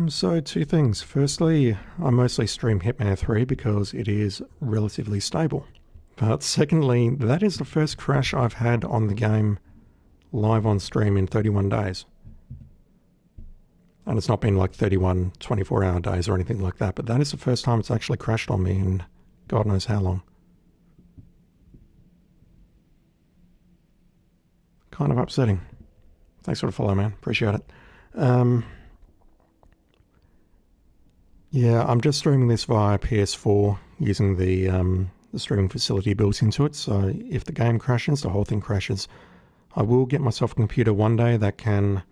So two things. Firstly, I mostly stream Hitman 3 because it is relatively stable. But secondly, that is the first crash I've had on the game live on stream in 31 days. And it's not been like 31 24-hour days or anything like that, but that is the first time it's actually crashed on me in God knows how long. Kind of upsetting. Thanks for the follow, man. Appreciate it. Yeah, I'm just streaming this via PS4 using the streaming facility built into it. So if the game crashes, the whole thing crashes. I will get myself a computer one day that can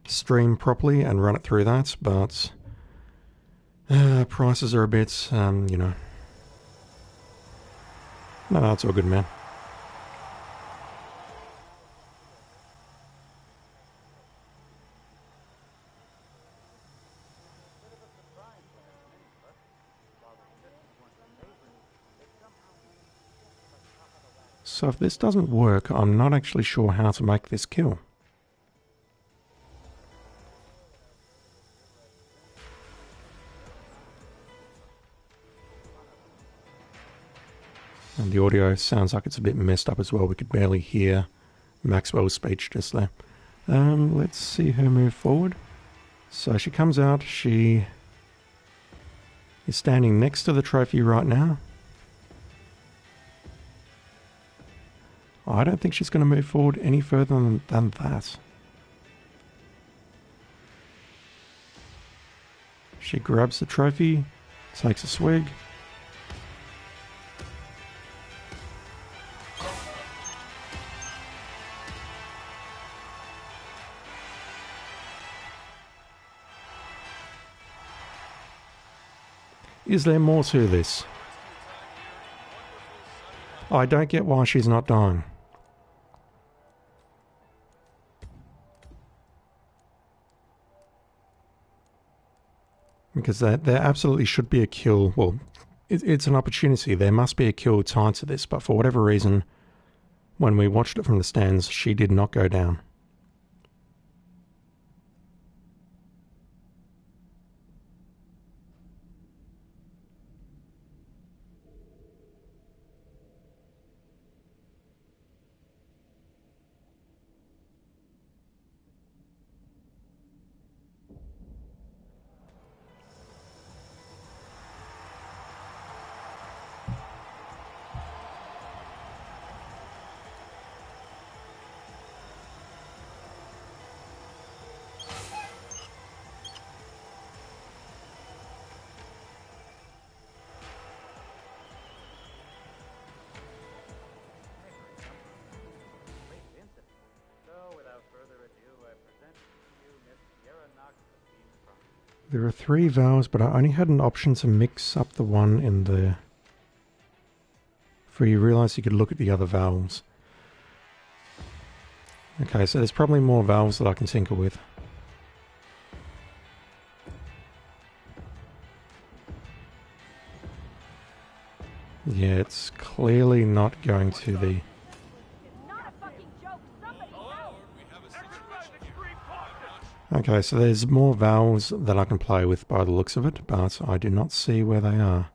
stream properly and run it through that, but prices are a bit, you know. No, it's all good, man. So if this doesn't work, I'm not actually sure how to make this kill. And the audio sounds like it's a bit messed up as well. We could barely hear Maxwell's speech just there. Let's see her move forward. So she comes out. She is standing next to the trophy right now. I don't think she's going to move forward any further than that. She grabs the trophy, takes a swig. Is there more to this? I don't get why she's not dying. Because there absolutely should be a kill. Well, it's an opportunity. There must be a kill tied to this, but for whatever reason, when we watched it from the stands, she did not go down. There are 3 valves, but I only had an option to mix up the one in the... For you realise you could look at the other valves. Okay, so there's probably more valves that I can tinker with. Yeah, it's clearly not going to the... Okay, so there's more valves that I can play with by the looks of it, but I do not see where they are.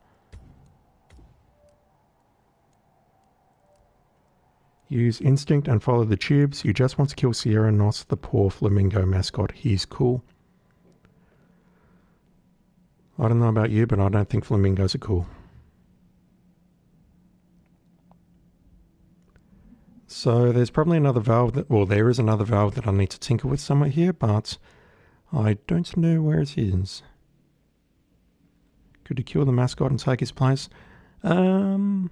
Use instinct and follow the tubes. You just want to kill Sierra, not the poor flamingo mascot. He's cool. I don't know about you, but I don't think flamingos are cool. So there's probably another valve that... Well, there is another valve that I need to tinker with somewhere here, but I don't know where it is. Could you kill the mascot and take his place? Well,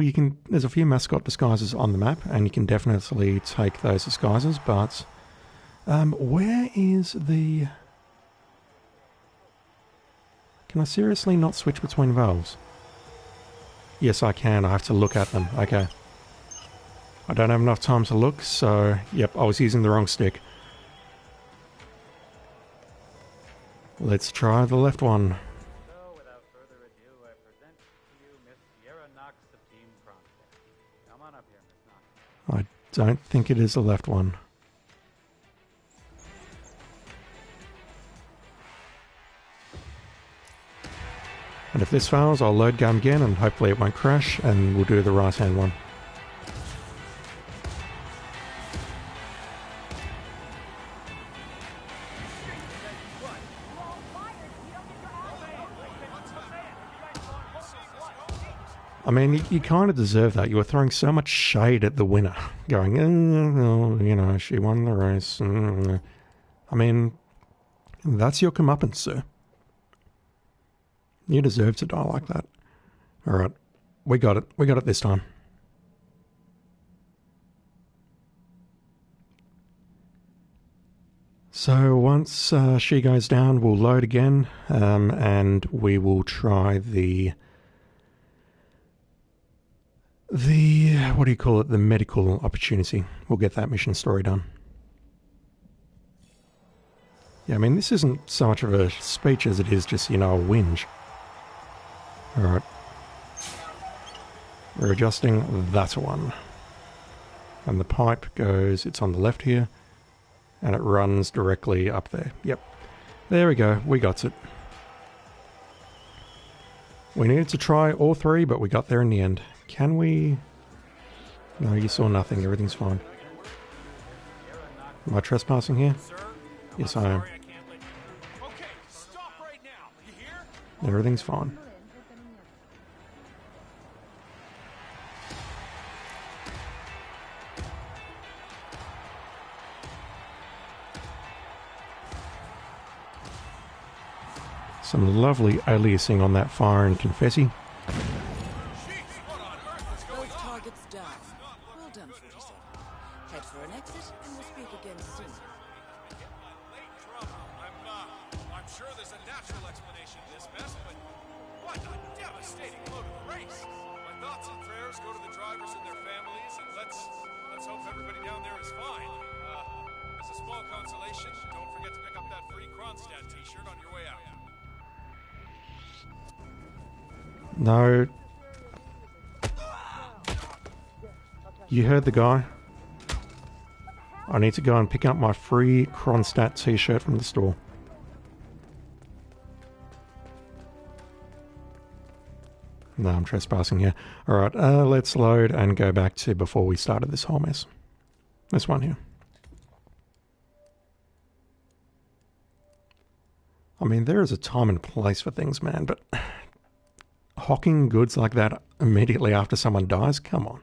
you can... There's a few mascot disguises on the map, and you can definitely take those disguises, but... where is the... Can I seriously not switch between valves? Yes, I can. I have to look at them. Okay. I don't have enough time to look, so... Yep, I was using the wrong stick. Let's try the left one. So, without further ado, I present to you Miss Sierra Knox of Team Frontier. Come on up here, Miss Knox. I don't think it is the left one. And if this fails, I'll load gun again and hopefully it won't crash, and we'll do the right hand one. I mean, you kind of deserve that. You were throwing so much shade at the winner, going, you know, she won the race. I mean, that's your comeuppance, sir. You deserve to die like that. Alright, we got it. We got it this time. So once she goes down, we'll load again, and we will try the what do you call it? The medical opportunity. We'll get that mission story done. Yeah, I mean, this isn't so much of a speech as it is just, you know, a whinge. Alright. We're adjusting that one. And the pipe goes, it's on the left here, and it runs directly up there. Yep. There we go, we got it. We needed to try all three, but we got there in the end. Can we... No, you saw nothing, everything's fine. Am I trespassing here? Yes, I am. Everything's fine. Some lovely aliasing on that fire and confetti. Both targets down. Well done, 47. Head for an exit, and we'll speak again soon. I'm sure there's a natural explanation to this mess, but what a devastating blow to the race. My thoughts and prayers go to the drivers and their families, and let's hope everybody down there is fine. As a small consolation, don't forget to pick up that free Kronstadt t-shirt on your way out. No. You heard the guy. I need to go and pick up my free Kronstadt t-shirt from the store. No, I'm trespassing here. Alright, let's load and go back to before we started this whole mess. This one here. I mean, there is a time and place for things, man, but... hawking goods like that immediately after someone dies? Come on.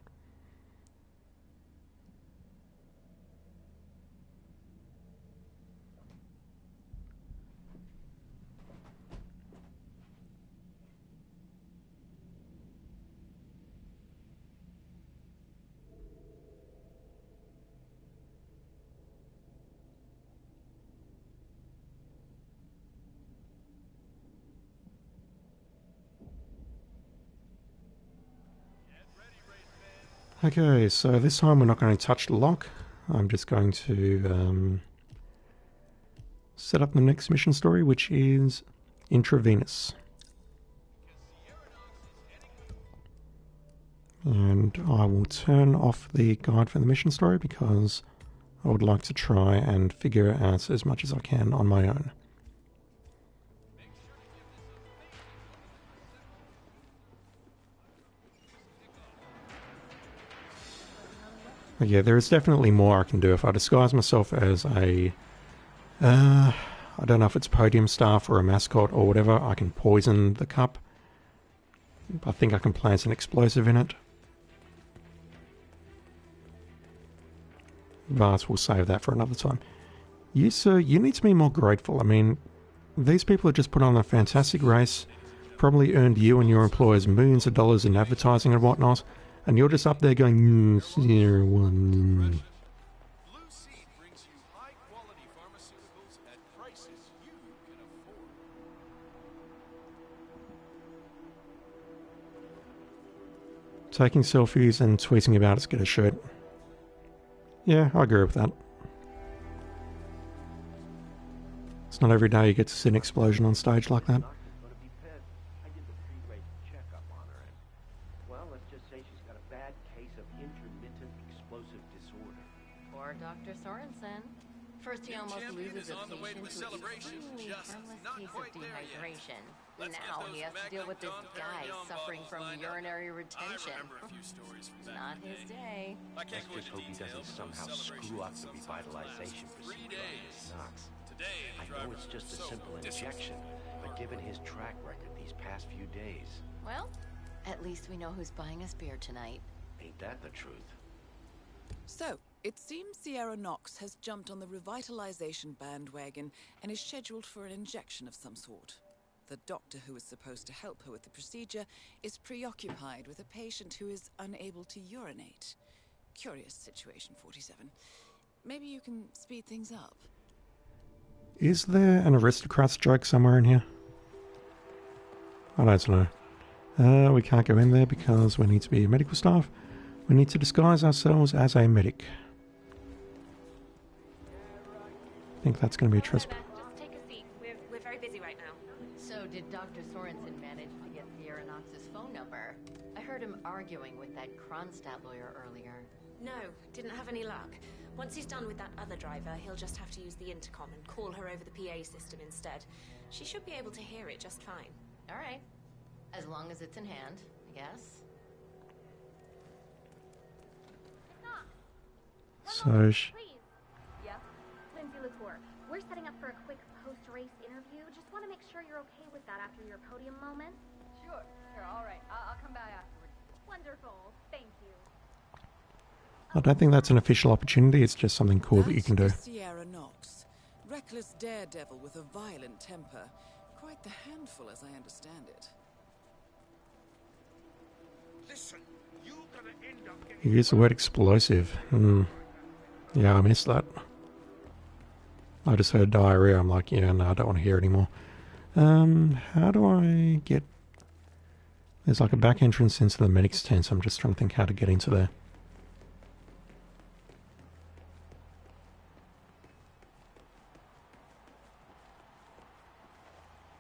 Okay, so this time we're not going to touch the lock. I'm just going to set up the next mission story, which is intravenous. And I will turn off the guide for the mission story because I would like to try and figure out as much as I can on my own. But yeah, there is definitely more I can do. If I disguise myself as a... I don't know if it's podium staff or a mascot or whatever, I can poison the cup. I think I can plant an explosive in it. But we'll save that for another time. You, sir, you need to be more grateful. I mean, these people have just put on a fantastic race, probably earned you and your employers millions of dollars in advertising and whatnot, and you're just up there going, 01. Taking selfies and tweeting about it to get a shirt. Yeah, I agree with that. It's not every day you get to see an explosion on stage like that. Well, let's just say she's got a bad case of intermittent explosive disorder. Poor Dr. Sorensen. First he almost loses a patient to a extremely harmless case of dehydration. Let's get Now those he has to Magnum deal with this Dom guy Perignon suffering bottles from lined up. urinary I retention. remember a few stories from back Not in the his day. I can't Let's go just into hope he detail, doesn't but those somehow screw up celebrations the sometimes revitalization last 3 procedure on days. Miss Knox. Today, the I driver know it's just a so simple disciplined. injection, but given his track record these past few days, Well, at least we know who's buying us beer tonight. ain't that the truth? So, it seems Sierra Knox has jumped on the revitalization bandwagon and is scheduled for an injection of some sort. The doctor who is supposed to help her with the procedure is preoccupied with a patient who is unable to urinate. Curious situation, 47. Maybe you can speed things up. Is there an aristocrats joke somewhere in here? I don't know. We can't go in there because we need to be medical staff. We need to disguise ourselves as a medic. I think that's going to be a trespass. Just take a seat. We're very busy right now. So did Dr. Sorensen manage to get Sierra Knox's phone number? I heard him arguing with that Kronstadt lawyer earlier. No, didn't have any luck. Once he's done with that other driver, he'll just have to use the intercom and call her over the PA system instead. She should be able to hear it just fine. All right. As long as it's in hand, I guess. So, Please. Yep. Lindsay Latour. We're setting up for a quick post-race interview. Just want to make sure you're okay with that after your podium moment. Sure. All right. I'll come back afterwards. Wonderful. Thank you. I don't think that's an official opportunity. It's just something cool that you can do. That's Sierra Knox. Reckless daredevil with a violent temper. Quite the handful, as I understand it. Listen, you're gonna end up getting... You use the word explosive. Yeah, I missed that. I just heard diarrhea. I'm like, yeah, no, I don't want to hear it anymore. How do I get... There's like a back entrance into the medic's tent. So I'm just trying to think how to get into there.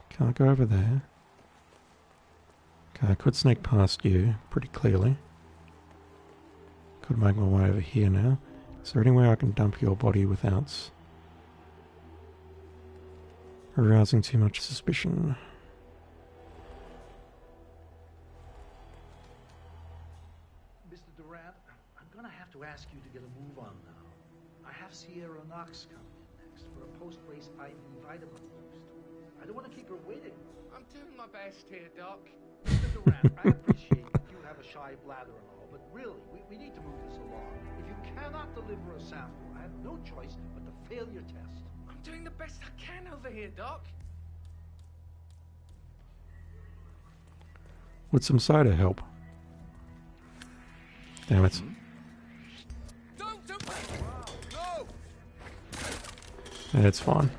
Can't go over there. Okay, I could sneak past you pretty clearly. Could make my way over here now. Is there any way I can dump your body without arousing too much suspicion? Mr. Durant, I'm gonna have to ask you to get a move on now. I have Sierra Knox coming in next for a post-race IV vitamin boost. I don't want to keep her waiting. I'm doing my best here, Doc. Mr. Durant, I appreciate that you have a shy bladder and all, but really, we need to move this along. If you cannot deliver a sample, I have no choice but to fail your test. I'm doing the best I can over here, Doc. Would some soda help? Damn it. Don't do No! It's fine.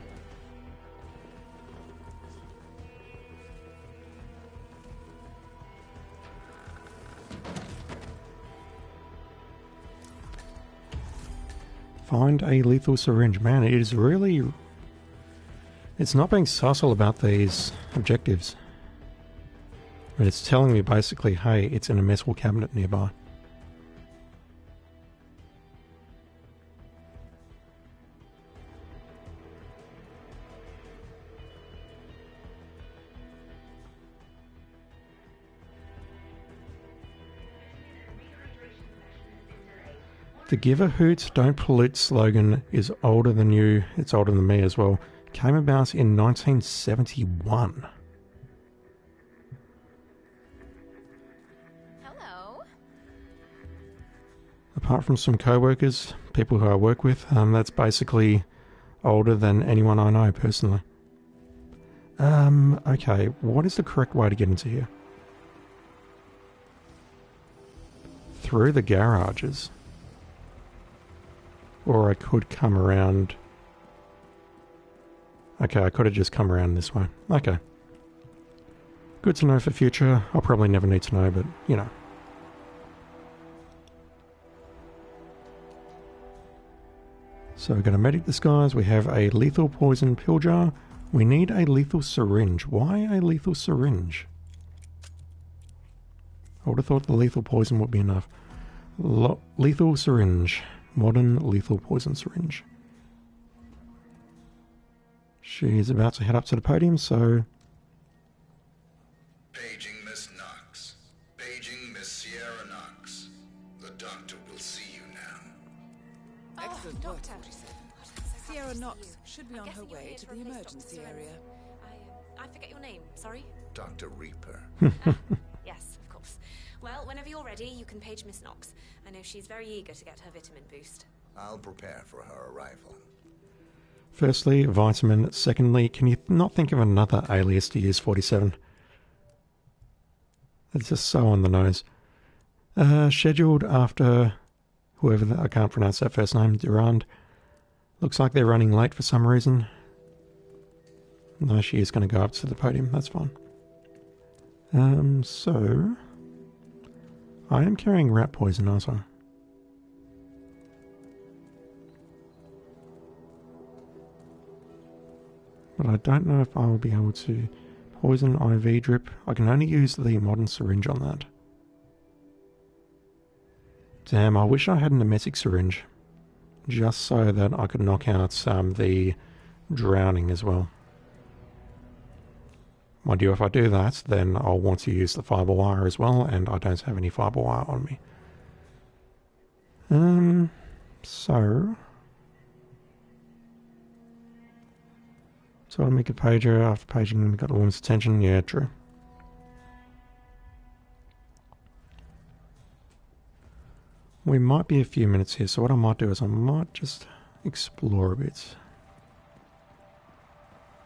Find a lethal syringe. Man, it is really... It's not being subtle about these objectives. I mean, it's telling me basically, hey, it's in a metal cabinet nearby. The Give a Hoot, Don't Pollute slogan is older than you. It's older than me as well. Came about in 1971. Hello. Apart from some co-workers, people who I work with, that's basically older than anyone I know personally. Okay, what is the correct way to get into here? Through the garages. Or I could come around... Okay, I could have just come around this way. Okay. Good to know for future. I'll probably never need to know, but, you know. So we're going to medic disguise. We have a lethal poison pill jar. We need a lethal syringe. Why a lethal syringe? I would have thought the lethal poison would be enough. Lethal syringe. Modern lethal poison syringe. She's about to head up to the podium, so Paging Miss Knox. Paging Miss Sierra Knox. The doctor will see you now. Excellent work, Doctor. 47. God, I'm so happy Sierra to see Knox you. should be I'm on her guessing you're way here to to the replace emergency Dr. area. I forget your name, sorry. Dr. Reaper. Yes, of course. Well, whenever you're ready, you can page Miss Knox. I know she's very eager to get her vitamin boost. I'll prepare for her arrival. Firstly, vitamin. Secondly, can you not think of another alias to use, 47? It's just so on the nose. Scheduled after whoever, I can't pronounce that first name, Durand. Looks like they're running late for some reason. No, she is going to go up to the podium, that's fine. So... I am carrying rat poison also. But I don't know if I will be able to... Poison IV drip. I can only use the modern syringe on that. Damn, I wish I had an emetic syringe. Just so that I could knock out the drowning as well. Mind you, if I do that, then I'll want to use the fibre wire as well, and I don't have any fibre wire on me. So I'll make a pager after paging got the woman's attention. Yeah, true. We might be a few minutes here, so what I might do is I might just explore a bit.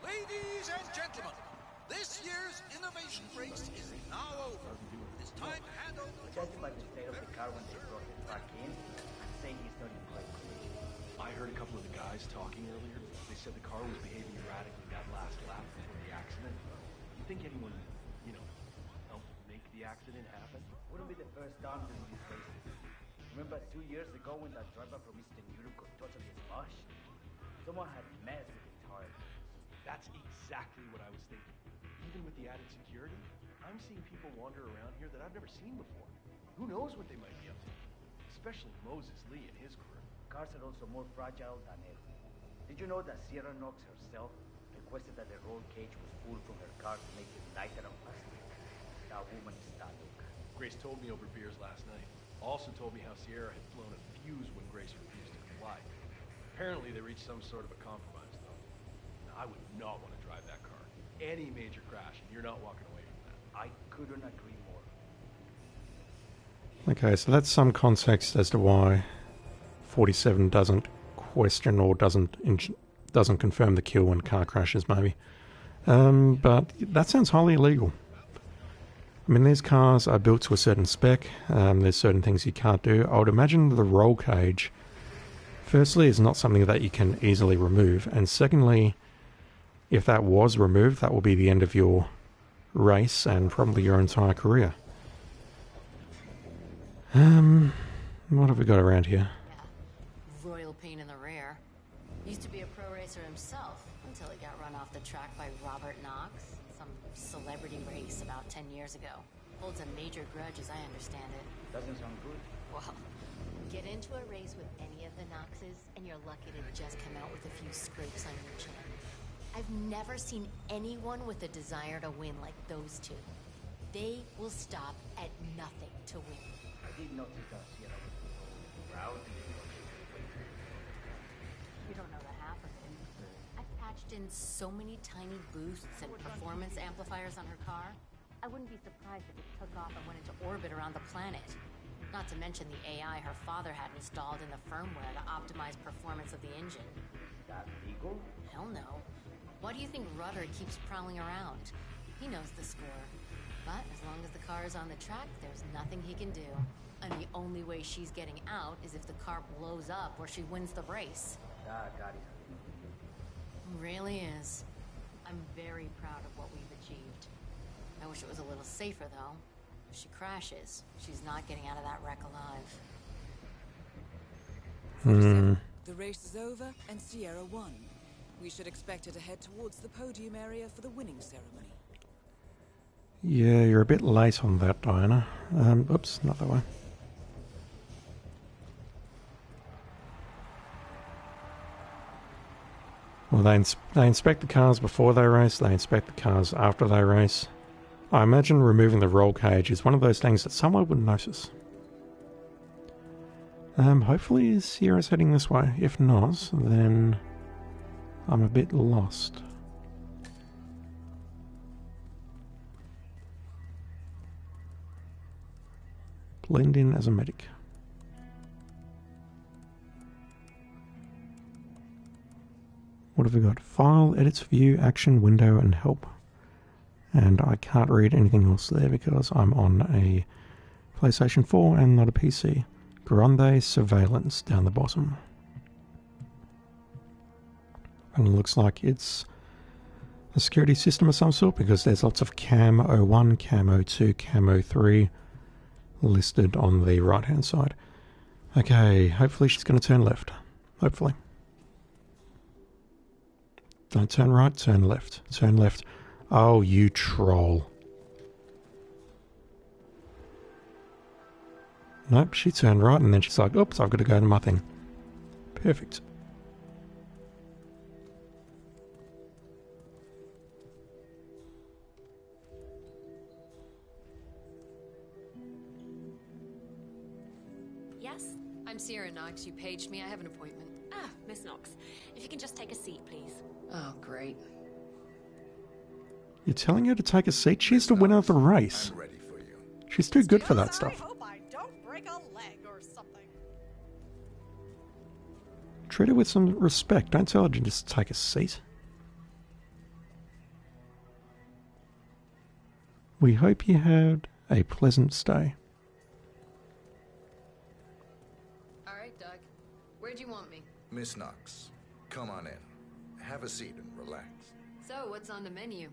Ladies and gentlemen, this year's innovation race is now over. It's time to hand over the Judging by the state of the car when they brought it back in, I'd say he's not in quite clean. I heard a couple of the guys talking earlier. They said the car was behaving erratically that last lap before the accident. You think anyone, helped make the accident happen? Wouldn't be the first time during these races. Remember 2 years ago when that driver from Eastern Europe got totally smashed? Someone had messed with the tire. That's exactly what I was thinking. Even with the added security, I'm seeing people wander around here that I've never seen before. Who knows what they might be up to? Especially Moses Lee and his crew. Cars are also more fragile than ever. Did you know that Sierra Knox herself requested that the roll cage was pulled from her car to make it lighter and faster? That woman is stallion. Grace told me over beers last night. Also told me how Sierra had flown a fuse when Grace refused to comply. Apparently they reached some sort of a compromise, though. Now, I would not want to drive that car. Any major crash, and you're not walking away from that. I couldn't agree more. Okay, so that's some context as to why 47 doesn't question or doesn't confirm the kill when car crashes, maybe. But that sounds highly illegal. I mean, these cars are built to a certain spec. There's certain things you can't do. I would imagine the roll cage, firstly, is not something that you can easily remove. And secondly, if that was removed, that will be the end of your race and probably your entire career. What have we got around here? Yeah. Royal pain in the rear. Used to be a pro racer himself until he got run off the track by Robert Knox. Some celebrity race about 10 years ago. Holds a major grudge as I understand it. Doesn't sound good. Well, get into a race with any of the Knoxes and you're lucky to just come out with a few scrapes on your chin. I've never seen anyone with a desire to win like those two. They will stop at nothing to win. I did notice that Sierra was proud. You don't know the half of it. I've patched in so many tiny boosts and performance amplifiers on her car. I wouldn't be surprised if it took off and went into orbit around the planet. Not to mention the AI her father had installed in the firmware to optimize performance of the engine. That legal? Hell no. Why do you think Rudder keeps prowling around? He knows the score. But as long as the car is on the track, there's nothing he can do. And the only way she's getting out is if the car blows up or she wins the race. That guy is... Really is. I'm very proud of what we've achieved. I wish it was a little safer, though. If she crashes, she's not getting out of that wreck alive. The race is over, and Sierra won. We should expect her to head towards the podium area for the winning ceremony. Yeah, you're a bit late on that, Diana. Oops, not that way. Well, they inspect the cars before they race, they inspect the cars after they race. I imagine removing the roll cage is one of those things that someone would notice. Hopefully Sierra's heading this way. If not, then I'm a bit lost. Blend in as a medic. What have we got? File, edits, view, action, window, and help. And I can't read anything else there because I'm on a PlayStation 4 and not a PC. Grande surveillance down the bottom. And it looks like it's a security system of some sort because there's lots of Cam 01, Cam 02, Cam 03 listed on the right hand side. Okay, hopefully she's going to turn left. Hopefully. Don't turn right, turn left. Turn left. Oh, you troll. Nope, she turned right and then she's like, oops, I've got to go to my thing. Perfect. Yes? I'm Sierra Knox. You paged me. I have an appointment. Ah, Miss Knox. If you can just take a seat, please. Oh, great. You're telling her to take a seat? She's the winner of the race. I'm ready for you. She's too good for that stuff. I hope I don't break a leg or something. Treat her with some respect. Don't tell her to just take a seat. We hope you had a pleasant stay. All right, Doug. Where'd you want me? Miss Knox, come on in. Have a seat and relax. So, what's on the menu?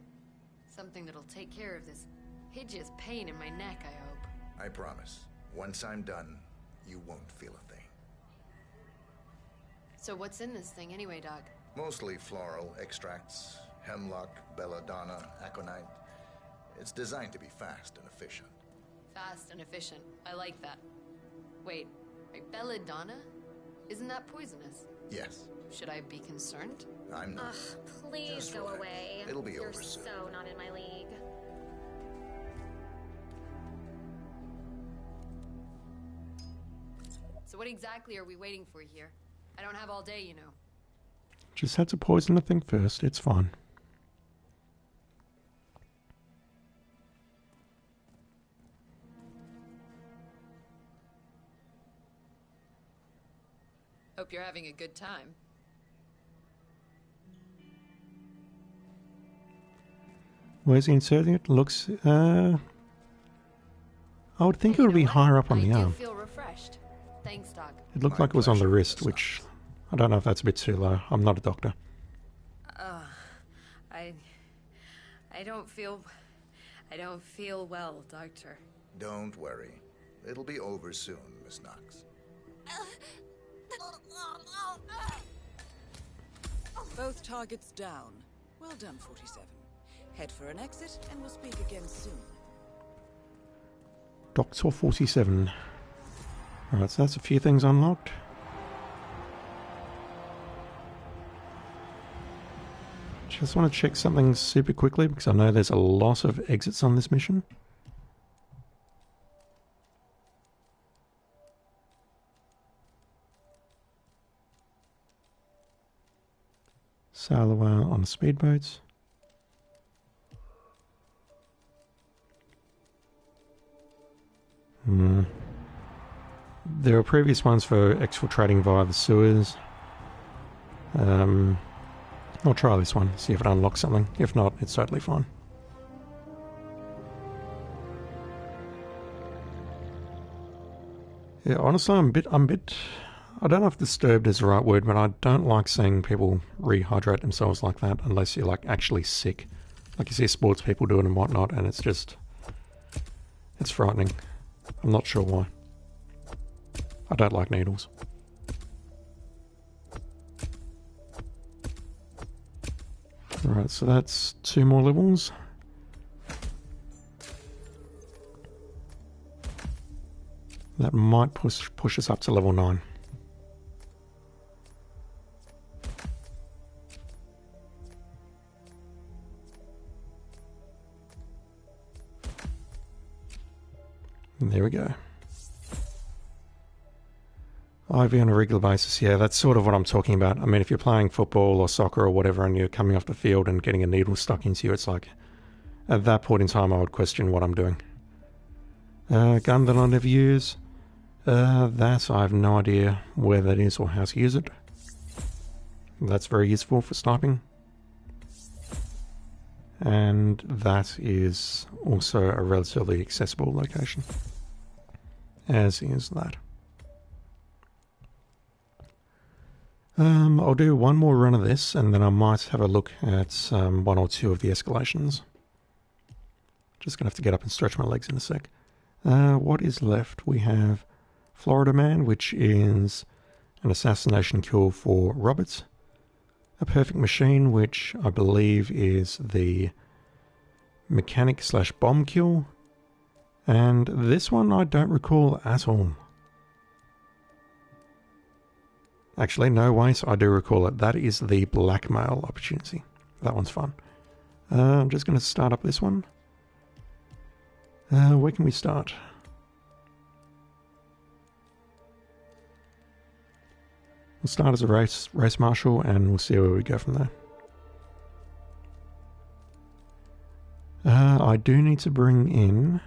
Something that'll take care of this hideous pain in my neck, I hope. I promise. Once I'm done, you won't feel a thing. So what's in this thing anyway, Doc? Mostly floral extracts, hemlock, belladonna, aconite. It's designed to be fast and efficient. Fast and efficient. I like that. Wait, belladonna? Isn't that poisonous? Yes. Should I be concerned? I'm not. Ugh, please Just go relax. away. It'll be You're over soon. so not in my league. So what exactly are we waiting for here? I don't have all day, you know. Just had to poison the thing first. It's fine. Hope you're having a good time. Where's he inserting it? Looks, I would think it would be higher up on the I do arm. feel refreshed. Thanks, Doc. It looked like it was on the wrist, which I don't know if that's a bit too low. I'm not a doctor. I don't feel well, Doctor. Don't worry. It'll be over soon, Miss Knox. Both targets down. Well done, 47. Head for an exit, and we'll speak again soon. Doctor 47. Alright, so that's a few things unlocked. Just want to check something super quickly because I know there's a lot of exits on this mission. Sail away on a speedboat. There were previous ones for exfiltrating via the sewers. I'll try this one, see if it unlocks something. If not, it's totally fine. Yeah, honestly, I'm a bit, I don't know if disturbed is the right word, but I don't like seeing people rehydrate themselves like that unless you're like actually sick. Like you see sports people do it and whatnot, and it's just, it's frightening. I'm not sure why. I don't like needles. Right, so that's 2 more levels. That might push us up to level 9. There we go. IV on a regular basis, yeah, that's sort of what I'm talking about. I mean, if you're playing football or soccer or whatever and you're coming off the field and getting a needle stuck into you, it's like, at that point in time I would question what I'm doing. Gun that I'll never use. That I have no idea where that is or how to use it. That's very useful for sniping. And that is also a relatively accessible location. As is that. I'll do one more run of this and then I might have a look at one or two of the escalations. Just gonna have to get up and stretch my legs in a sec. What is left? We have Florida Man, which is an assassination kill for Roberts. A Perfect Machine, which I believe is the mechanic / bomb kill. And this one I don't recall at all. Actually, no, wait, I do recall it. That is the blackmail opportunity. That one's fun. I'm just going to start up this one. Where can we start? We'll start as a race marshal and we'll see where we go from there. I do need to bring in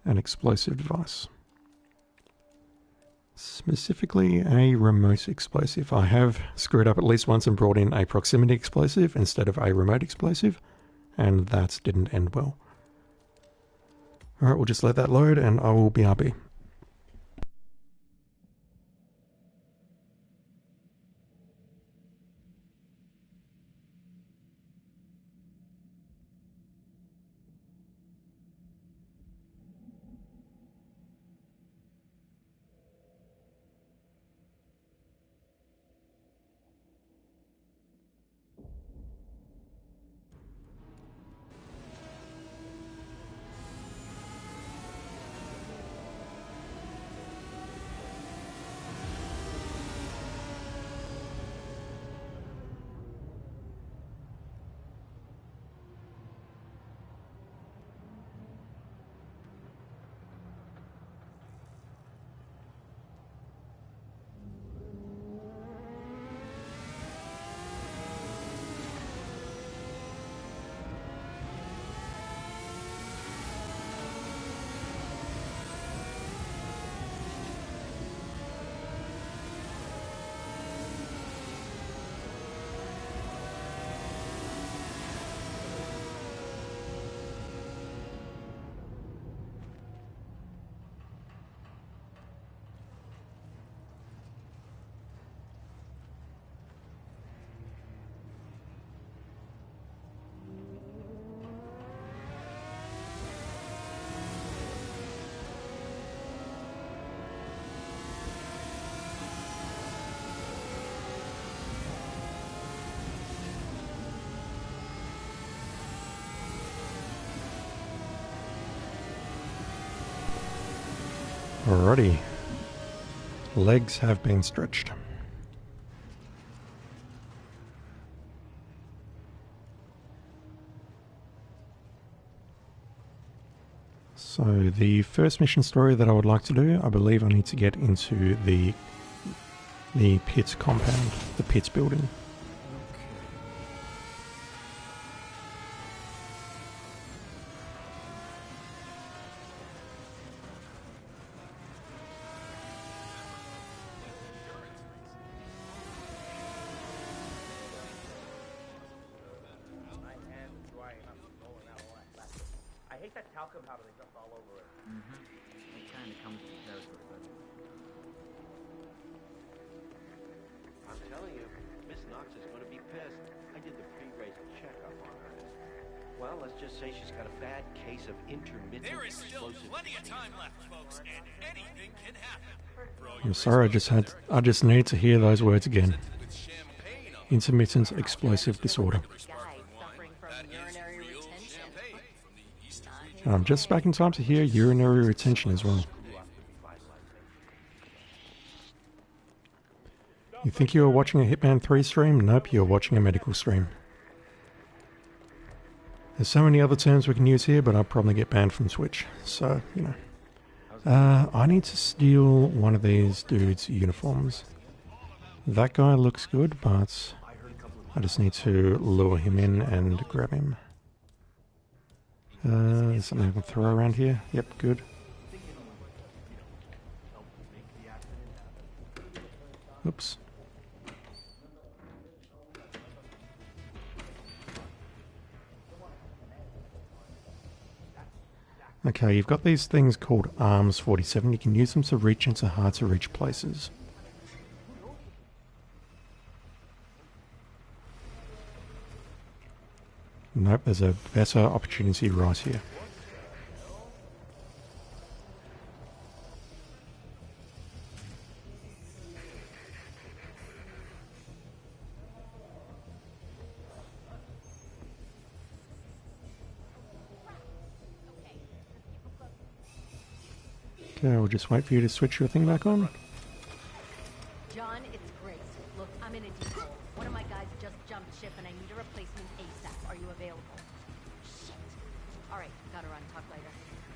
an explosive device. Specifically a remote explosive. I have screwed up at least once and brought in a proximity explosive instead of a remote explosive, and that didn't end well. Alright, we'll just let that load and I will BRB. Alrighty. Legs have been stretched. So the first mission story that I would like to do, I believe I need to get into the pit compound, the pits building. Talcum powder they dumped all over it. It kind of comes with the territory, doesn't it? I'm telling you, Miss Knox is going to be pissed. I did the pre-race checkup on her. Well, let's just say she's got a bad case of intermittent There is still explosive plenty of time left, folks, and anything can happen. I'm sorry, I just need to hear those words again. Intermittent explosive disorder. And I'm just back in time to hear urinary retention as well. You think you are watching a Hitman 3 stream? Nope, you're watching a medical stream. There's so many other terms we can use here, but I'll probably get banned from Twitch. So, you know. I need to steal one of these dudes' uniforms. That guy looks good, but I just need to lure him in and grab him. There's something I can throw around here. Yep, good. Oops. Okay, you've got these things called arms 47. You can use them to reach into hard to reach places. Nope, there's a better opportunity right here. Okay, we'll just wait for you to switch your thing back on. John, it's Grace. Look, I'm in a deep hole. One of my guys just jumped ship and I need a replacement ASAP. Are you available? Shit. Alright, gotta run. Talk later.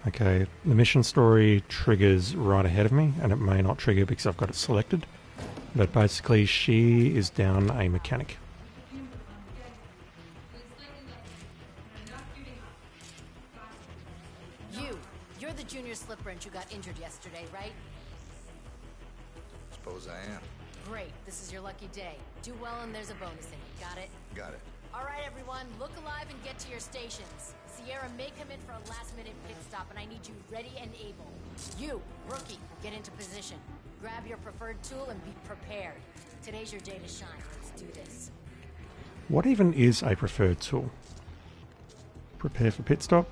Okay, the mission story triggers right ahead of me, and it may not trigger because I've got it selected. But basically, she is down a mechanic. You're the junior slip wrench who got injured yesterday, right? Suppose I am. Great, this is your lucky day. Do well and there's a bonus in it, got it? Got it. Alright everyone, look alive and get to your stations. Sierra may come in for a last-minute pit stop and I need you ready and able. You, rookie, get into position. Grab your preferred tool and be prepared. Today's your day to shine. Let's do this. What even is a preferred tool? Prepare for pit stop.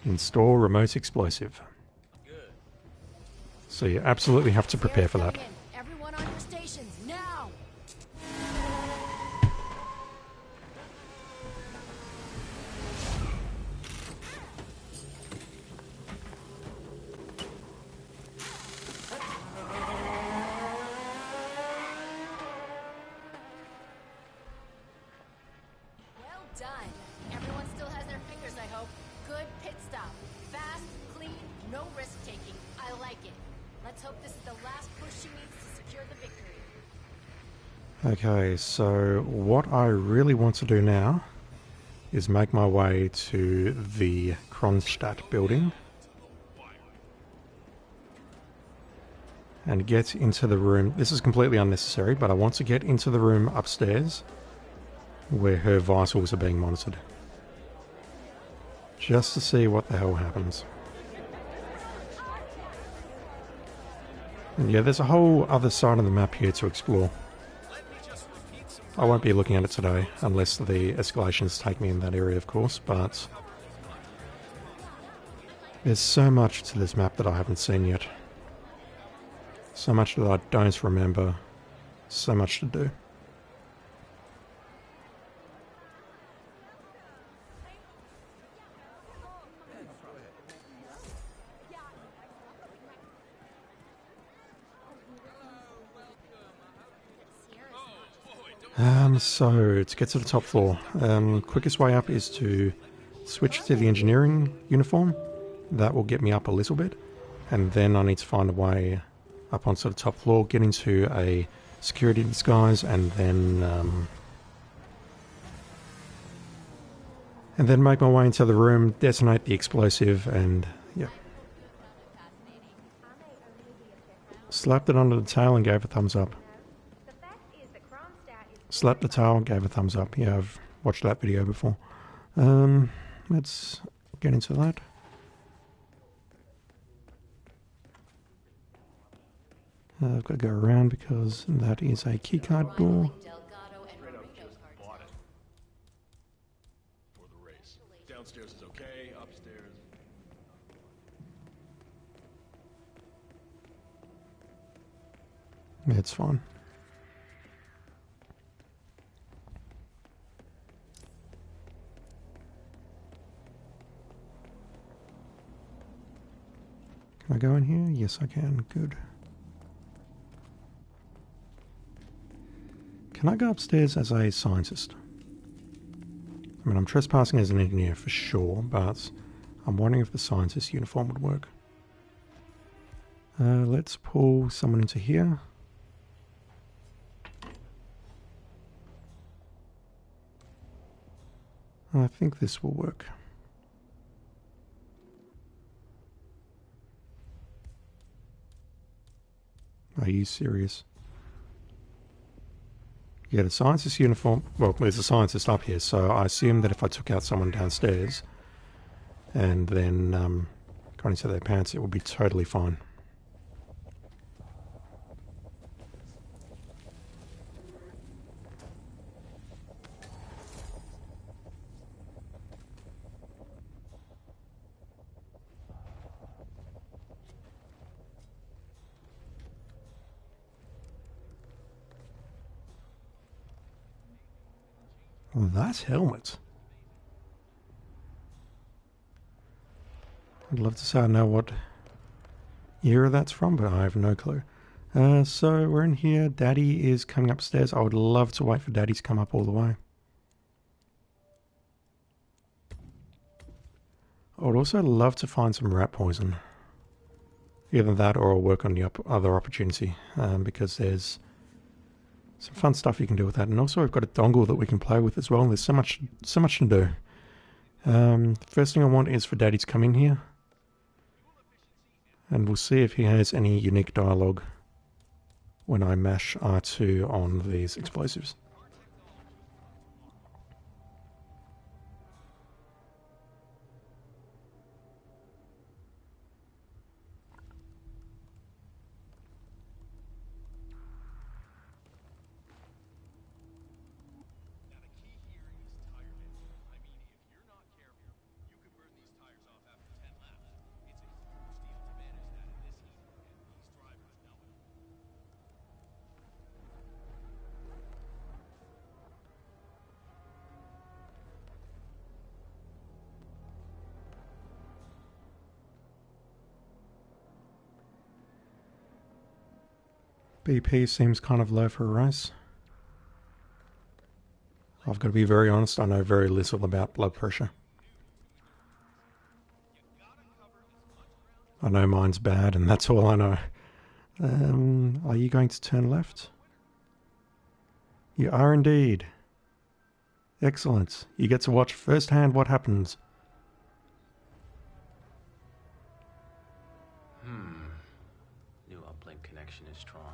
Install remote explosive. So you absolutely have to prepare for that. Everyone on your stations, now! Well done. Everyone still has their fingers, I hope. Good pit stop. Fast, clean, no risk-taking. I like it. Let's hope this is the last push she needs to secure the victory. Okay, so what I really want to do now is make my way to the Kronstadt building and get into the room. This is completely unnecessary, but I want to get into the room upstairs where her vitals are being monitored. Just to see what the hell happens. And yeah, there's a whole other side of the map here to explore. I won't be looking at it today, unless the escalations take me in that area, of course, but there's so much to this map that I haven't seen yet. So much that I don't remember. So much to do. So, to get to the top floor, quickest way up is to switch to the engineering uniform. That will get me up a little bit. And then I need to find a way up onto the top floor, get into a security disguise, and then make my way into the room, detonate the explosive, and yeah. Slapped it under the tail and gave a thumbs up. Slapped the tail and gave a thumbs up. Yeah, I've watched that video before. Let's get into that. I've got to go around because that is a keycard door. For the race. Downstairs is okay, upstairs. It's fine. Can I go in here? Yes, I can. Good. Can I go upstairs as a scientist? I mean, I'm trespassing as an engineer for sure, but I'm wondering if the scientist uniform would work. Let's pull someone into here. I think this will work. Are you serious? Yeah, the scientist uniform... Well, there's a scientist up here, so I assume that if I took out someone downstairs and then got into their pants, it would be totally fine. Well, that's helmet. I'd love to say I know what era that's from, but I have no clue. So we're in here. Daddy is coming upstairs. I would love to wait for Daddy to come up all the way. I would also love to find some rat poison. Either that or I'll work on the other opportunity, because there's some fun stuff you can do with that. And also I've got a dongle that we can play with as well. There's so much to do. First thing I want is for Daddy to come in here. And we'll see if he has any unique dialogue when I mash R2 on these explosives. BP seems kind of low for a race. I've got to be very honest, I know very little about blood pressure. I know mine's bad and that's all I know. Are you going to turn left? You are indeed. Excellent. You get to watch firsthand what happens. New uplink connection is strong,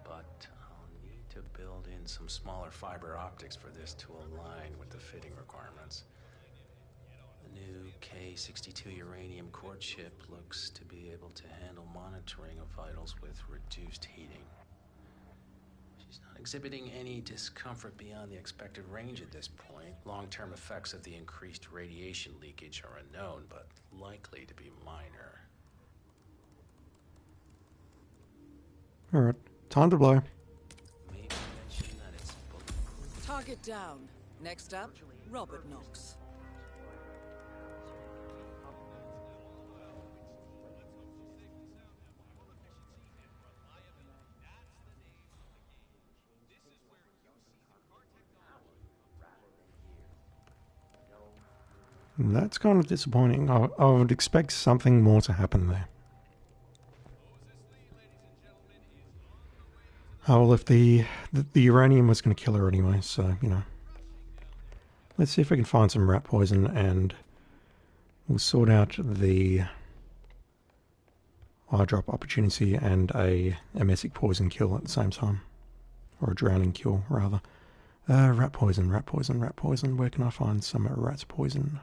but I'll need to build in some smaller fiber optics for this to align with the fitting requirements. The new K-62 uranium core chip looks to be able to handle monitoring of vitals with reduced heating. She's not exhibiting any discomfort beyond the expected range at this point. Long-term effects of the increased radiation leakage are unknown, but likely to be minor. Alright, time to blow. Target down. Next up, Robert Knox. That's kind of disappointing. I would expect something more to happen there. Oh, well, if the uranium was going to kill her anyway, so, you know. Let's see if we can find some rat poison and we'll sort out the eyedrop opportunity and a emetic poison kill at the same time. Or a drowning kill, rather. Rat poison, rat poison, rat poison. Where can I find some rat poison?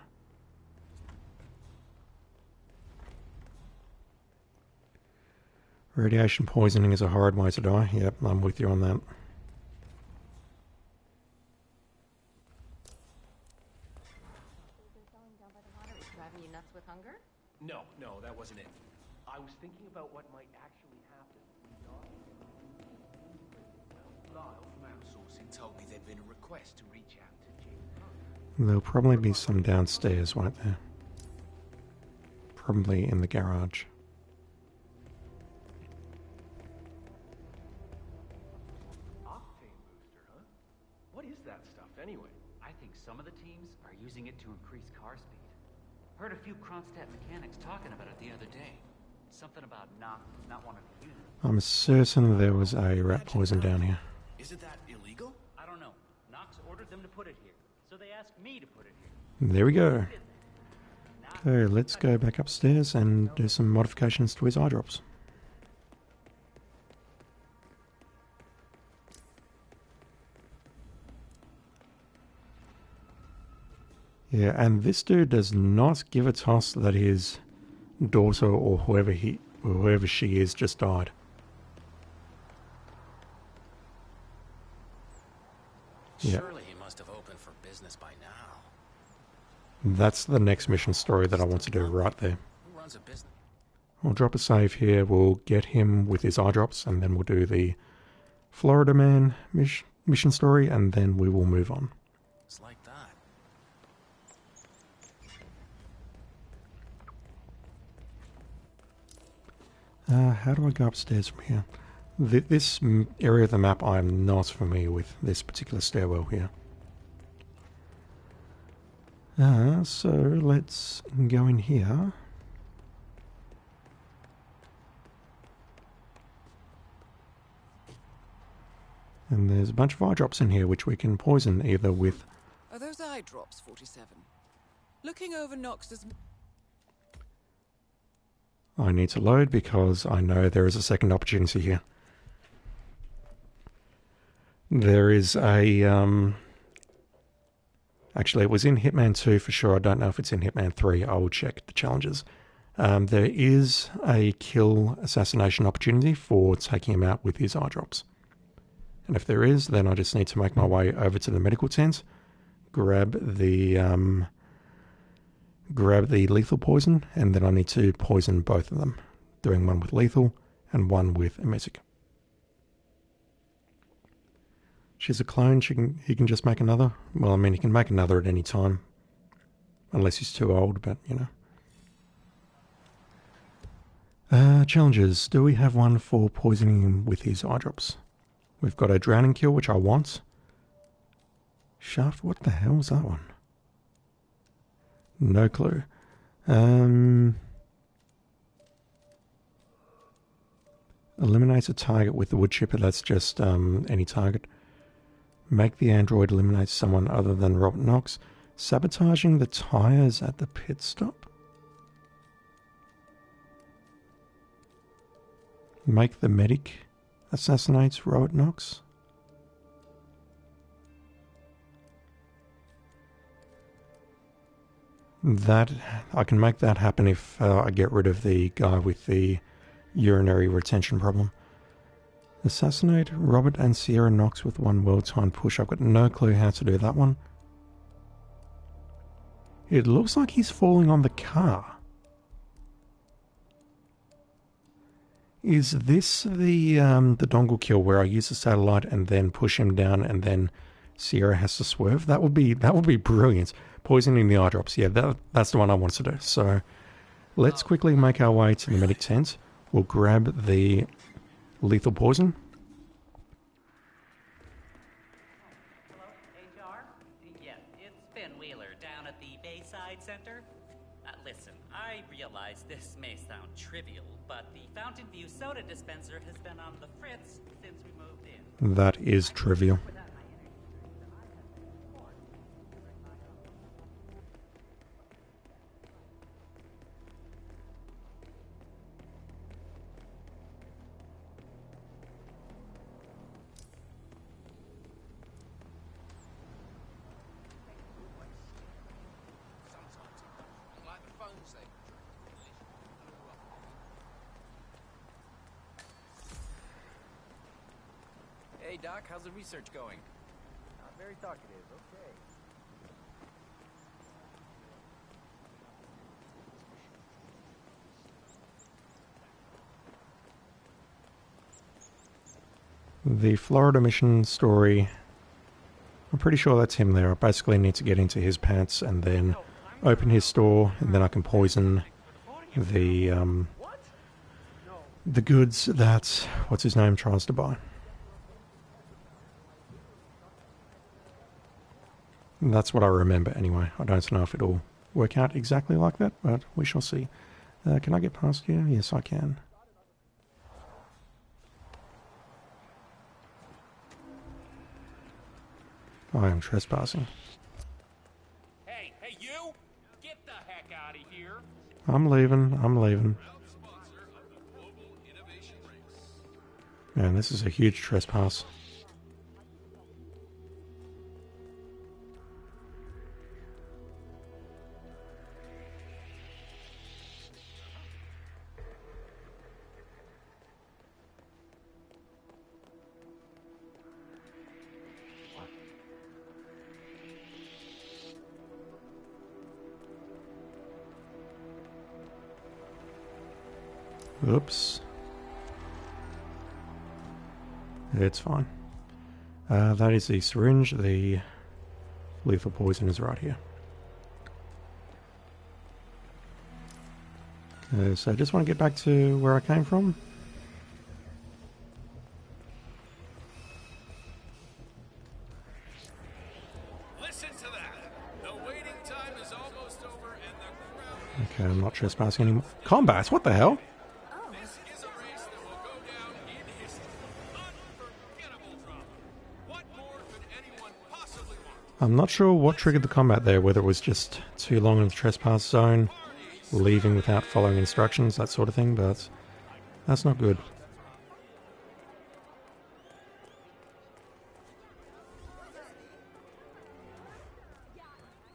Radiation poisoning is a horrid way to die. Yep, I'm with you on that. Driving you nuts with hunger? No, that wasn't it. I was thinking about what might actually happen. Lyle from outsourcing told me there'd been a request to reach out to Jim. There'll probably be some downstairs, won't there? Probably in the garage. Octane booster, huh? What is that stuff anyway? I think some of the teams Heard a few Kronstadt mechanics talking about it the other day. Something about not wanting to use it. I'm certain there was a rat poison down here. Isn't that illegal? I don't know. Knox ordered them to put it here, so they asked me to put it here. There we go. Okay, let's go back upstairs and do some modifications to his eye drops. Yeah, and this dude does not give a toss that his daughter or whoever she is just died. Yeah. Surely he must have opened for business by now. That's the next mission story that I want to do right there. Who runs a business? We'll drop a save here, we'll get him with his eye drops, and then we'll do the Florida Man mission story, and then we will move on. It's like that. How do I go upstairs from here? This area of the map I am not familiar with, this particular stairwell here. So let's go in here. And there's a bunch of eye drops in here which we can poison either with... Are those eye drops, 47? Looking over Knox's... I need to load because I know there is a second opportunity here. There is a... Actually, it was in Hitman 2 for sure. I don't know if it's in Hitman 3. I will check the challenges. There is a kill assassination opportunity for taking him out with his eye drops. And if there is, then I just need to make my way over to the medical tent, grab the lethal poison, and then I need to poison both of them, doing one with lethal and one with emetic. She's a clone, he can just make another. Well, I mean, he can make another at any time, unless he's too old, but, you know. Challenges. Do we have one for poisoning him with his eye drops? We've got a drowning kill, which I want. Shaft, what the hell was that one? No clue. Eliminate a target with the wood chipper, that's just any target. Make the android eliminate someone other than Robert Knox. Sabotaging the tires at the pit stop. Make the medic assassinate Robert Knox. That I can make that happen if I get rid of the guy with the urinary retention problem. Assassinate Robert and Sierra Knox with one well-timed push. I've got no clue how to do that one. It looks like he's falling on the car. Is this the dongle kill where I use the satellite and then push him down and then Sierra has to swerve? That would be brilliant. Poisoning the eye drops. Yeah, that's the one I want to do. So let's quickly make our way to the medic tent. We'll grab the lethal poison. Hello, HR? Yes, it's Ben Wheeler down at the Bayside Center. Listen, I realize this may sound trivial, but the Fountain View soda dispenser has been on the fritz since we moved in. That is trivial. Hey Doc, how's the research going? Not very talkative, okay. The Florida mission story, I'm pretty sure that's him there. I basically need to get into his pants and then open his store, and then I can poison the goods that, what's his name, tries to buy. That's what I remember anyway. I don't know if it'll work out exactly like that, but we shall see. Can I get past here? Yes, I can. I am trespassing. Hey, you! Get the heck out of here! I'm leaving. I'm leaving. Man, this is a huge trespass. Oops. It's fine. That is the syringe. The lethal poison is right here. So I just want to get back to where I came from. Listen to that. The waiting time is almost over and the crowd. Okay, I'm not trespassing anymore. Combat? What the hell? This is a race that will go down in history. Unforgettable drama. What more could anyone possibly want? I'm not sure what triggered the combat there, whether it was just too long in the trespass zone, leaving without following instructions, that sort of thing, but that's not good.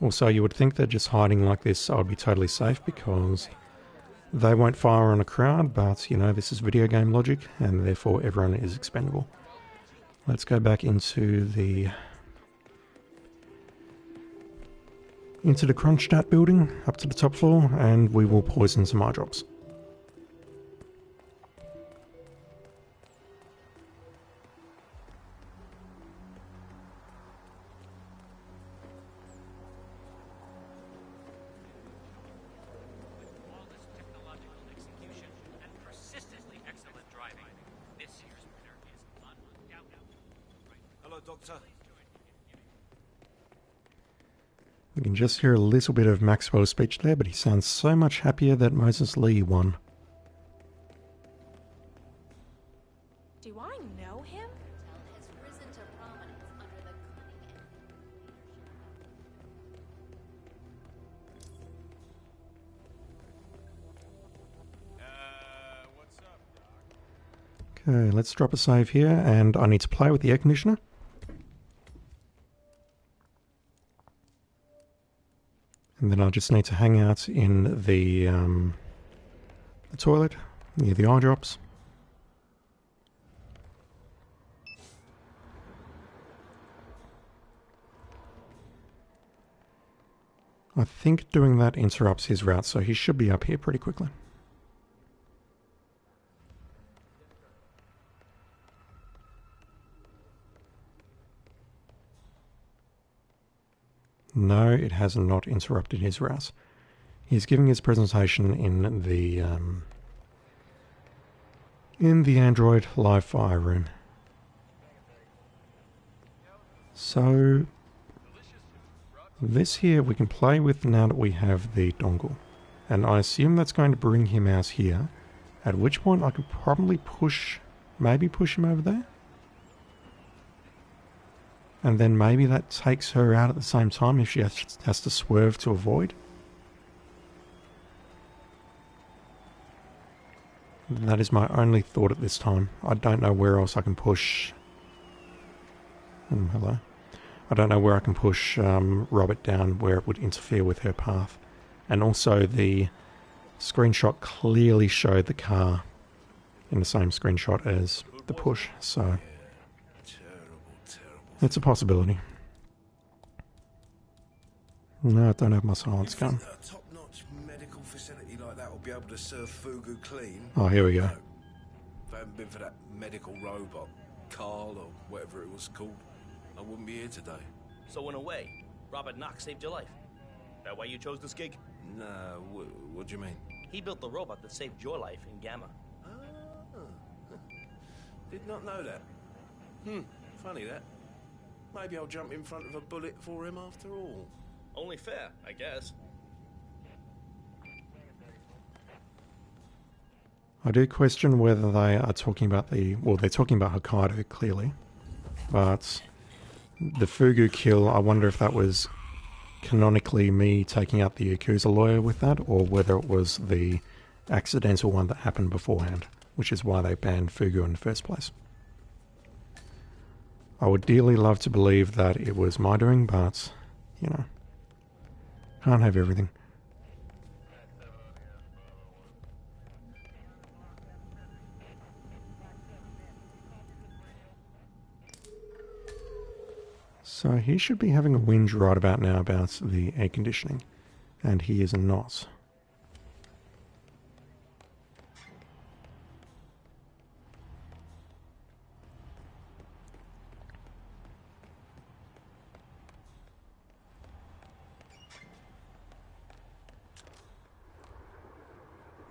Also, you would think that just hiding like this I would be totally safe because they won't fire on a crowd, but you know, this is video game logic and therefore everyone is expendable. Let's go back into the Kronstadt building, up to the top floor, and we will poison some eye drops. Hello, Doctor. We can just hear a little bit of Maxwell's speech there, but he sounds so much happier that Moses Lee won. Do I know him? Has risen to prominence under the What's up, Doc? Okay, let's drop a save here, and I need to play with the air conditioner. And then I just need to hang out in the toilet near the eye drops. I think doing that interrupts his route, so he should be up here pretty quickly. No, it has not interrupted his route. He's giving his presentation in the Android live fire room. So this here we can play with now that we have the dongle, and I assume that's going to bring him out here, at which point I could probably maybe push him over there. And then maybe that takes her out at the same time if she has to swerve to avoid. That is my only thought at this time. I don't know where else I can push. Hello. I don't know where I can push Robert down where it would interfere with her path. And also the screenshot clearly showed the car in the same screenshot as the push, so it's a possibility. No, I don't have my silence gun. A top-notch medical facility like that will be able to serve Fugu clean? Oh, here we go. No. If it hadn't been for that medical robot, Carl or whatever it was called, I wouldn't be here today. So in a way, Robert Knox saved your life. That why you chose this gig? No, what do you mean? He built the robot that saved your life in Gamma. Did not know that. Funny that. Maybe I'll jump in front of a bullet for him after all. Only fair, I guess. I do question whether they are talking about they're talking about Hokkaido, clearly. But the Fugu kill, I wonder if that was canonically me taking out the Yakuza lawyer with that, or whether it was the accidental one that happened beforehand, which is why they banned Fugu in the first place. I would dearly love to believe that it was my doing, but, you know, can't have everything. So he should be having a whinge right about now about the air conditioning, and he is not.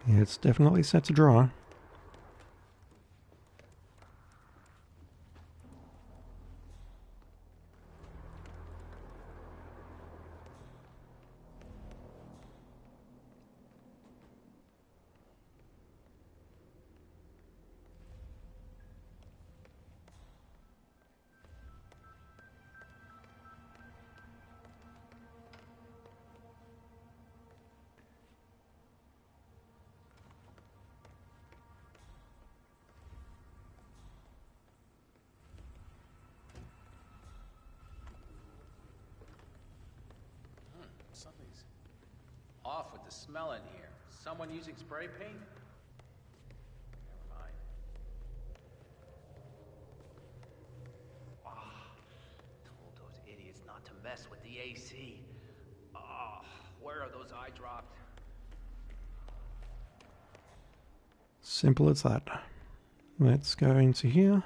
Yeah, it's definitely set to dry. Something's off with the smell in here. Someone using spray paint? Never mind. Told those idiots not to mess with the AC. Where are those eye drops? Simple as that. Let's go into here.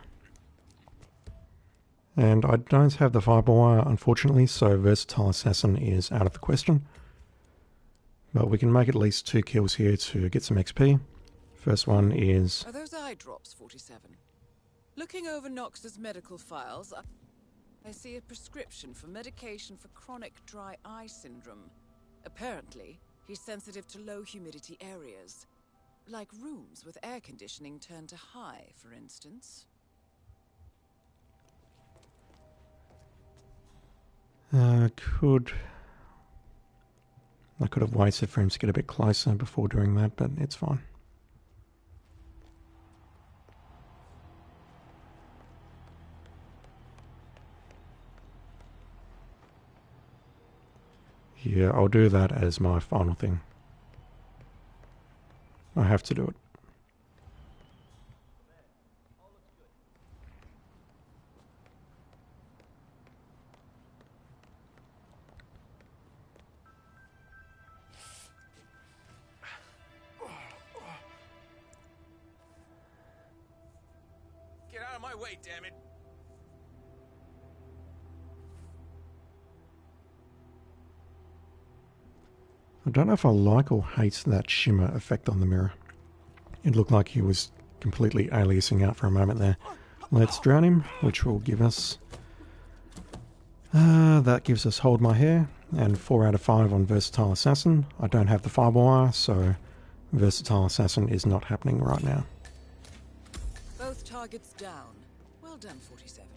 And I don't have the fiber wire, unfortunately, so Versatile Assassin is out of the question. But we can make at least 2 kills here to get some XP. First one is... Are those eye drops, 47? Looking over Knox's medical files, I see a prescription for medication for chronic dry eye syndrome. Apparently, he's sensitive to low humidity areas. Like rooms with air conditioning turned to high, for instance. I could have waited for him to get a bit closer before doing that, but it's fine. Yeah, I'll do that as my final thing. I have to do it. Get out of my way, damn it! I don't know if I like or hate that shimmer effect on the mirror. It looked like he was completely aliasing out for a moment there. Let's drown him, which will give us... that gives us Hold My Hair, and 4 out of 5 on Versatile Assassin. I don't have the fiber wire, so Versatile Assassin is not happening right now. Both targets down. Well done, 47.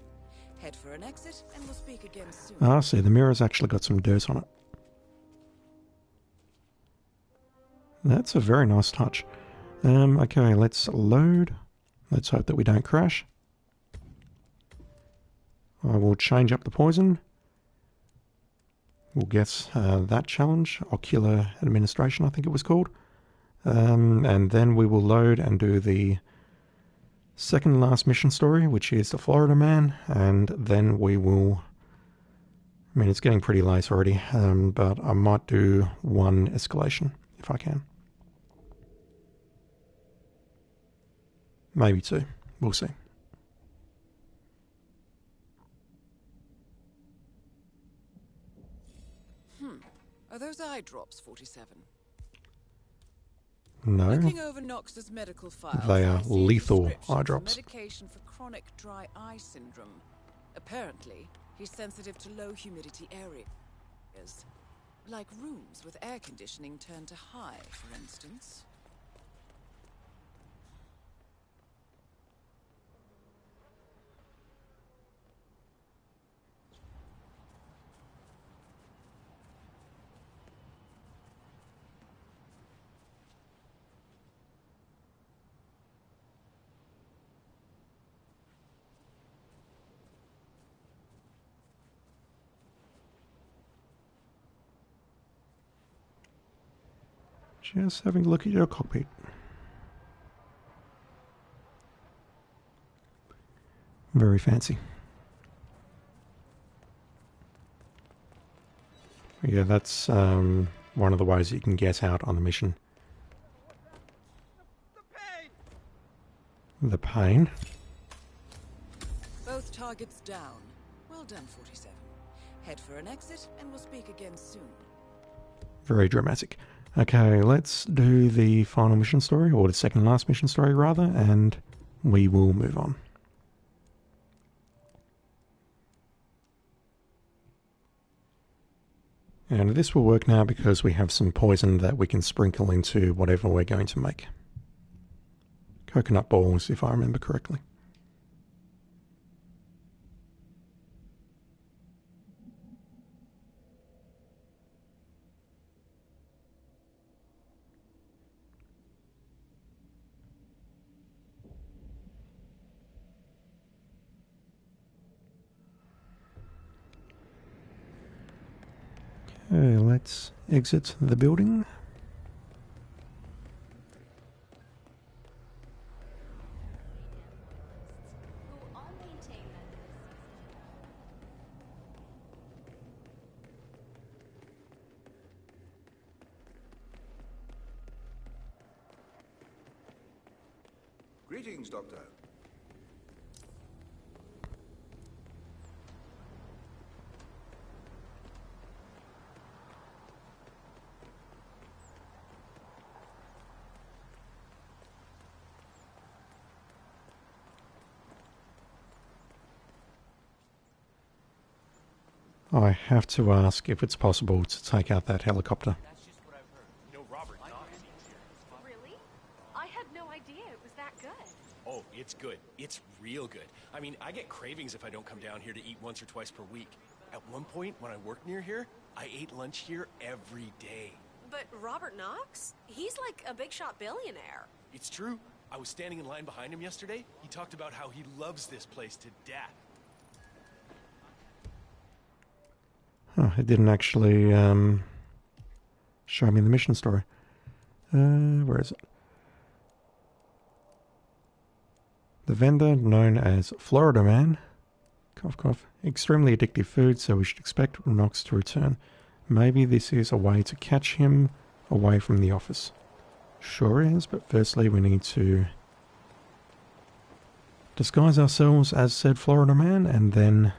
Head for an exit, and we'll speak again soon. Ah, see, the mirror's actually got some dirt on it. That's a very nice touch. Okay, let's load. Let's hope that we don't crash. I will change up the poison. We'll get that challenge, Ocular Administration, I think it was called. And then we will load and do the second last mission story, which is the Florida Man, and then we will... I mean, it's getting pretty late already, but I might do 1 escalation, if I can. Maybe 2. We'll see. Are those eye drops, 47? No. Looking over Knox's medical files, They are lethal eye for drops. medication for chronic dry eye syndrome. Apparently, he's sensitive to low humidity areas. Like rooms with air conditioning turned to high, for instance. Just having a look at your cockpit. Very fancy. Yeah, that's one of the ways you can get out on the mission. The pain. Both targets down. Well done, 47. Head for an exit, and we'll speak again soon. Very dramatic. Okay, let's do the final mission story, or the second last mission story rather, and we will move on. And this will work now because we have some poison that we can sprinkle into whatever we're going to make. Coconut balls, if I remember correctly. Okay, let's exit the building. Greetings, Doctor. I have to ask if it's possible to take out that helicopter. Really? I had no idea it was that good. Oh, it's good. It's real good. I mean, I get cravings if I don't come down here to eat once or twice per week. At one point, when I worked near here, I ate lunch here every day. But Robert Knox? He's like a big shot billionaire. It's true. I was standing in line behind him yesterday. He talked about how he loves this place to death. Oh, it didn't actually show me the mission story. Where is it? The vendor, known as Florida Man, cough cough, extremely addictive food, so we should expect Knox to return. Maybe this is a way to catch him away from the office. Sure is, but firstly we need to disguise ourselves as said Florida Man and then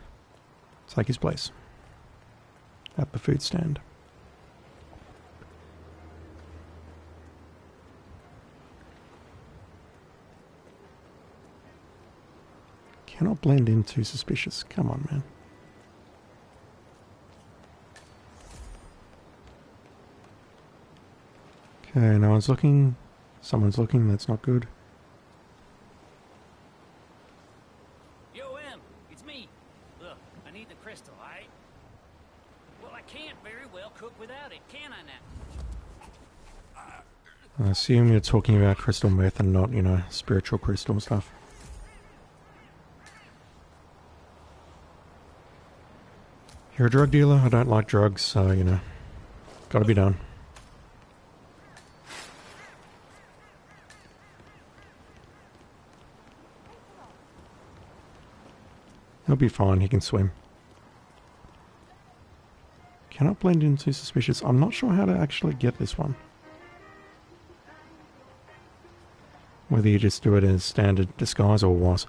take his place at the food stand. Cannot blend in too suspicious. Come on, man. Okay, no one's looking. Someone's looking. That's not good. Yo, M, it's me. Look, I need the crystal, alright? Well, I can't very well cook without it, can I now? I assume you're talking about crystal meth and not, you know, spiritual crystal stuff. You're a drug dealer. I don't like drugs, so, you know, gotta be done. He'll be fine. He can swim. Cannot blend in too suspicious. I'm not sure how to actually get this one. Whether you just do it as standard disguise or what.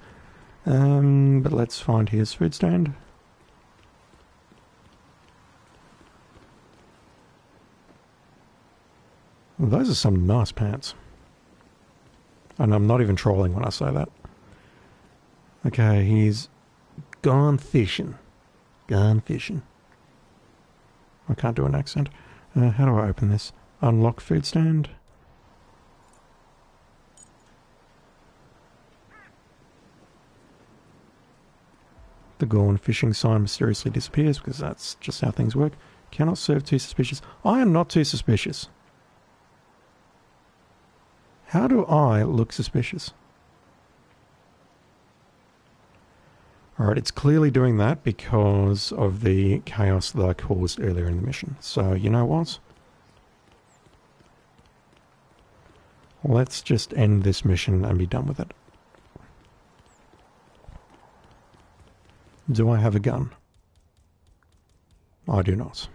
But let's find his food stand. Well, those are some nice pants. And I'm not even trolling when I say that. Okay, he's gone fishing. Gone fishing. I can't do an accent. How do I open this? Unlock food stand. The gone fishing sign mysteriously disappears because that's just how things work. Cannot serve too suspicious. I am not too suspicious. How do I look suspicious? Alright, it's clearly doing that because of the chaos that I caused earlier in the mission. So, you know what? Let's just end this mission and be done with it. Do I have a gun? I do not.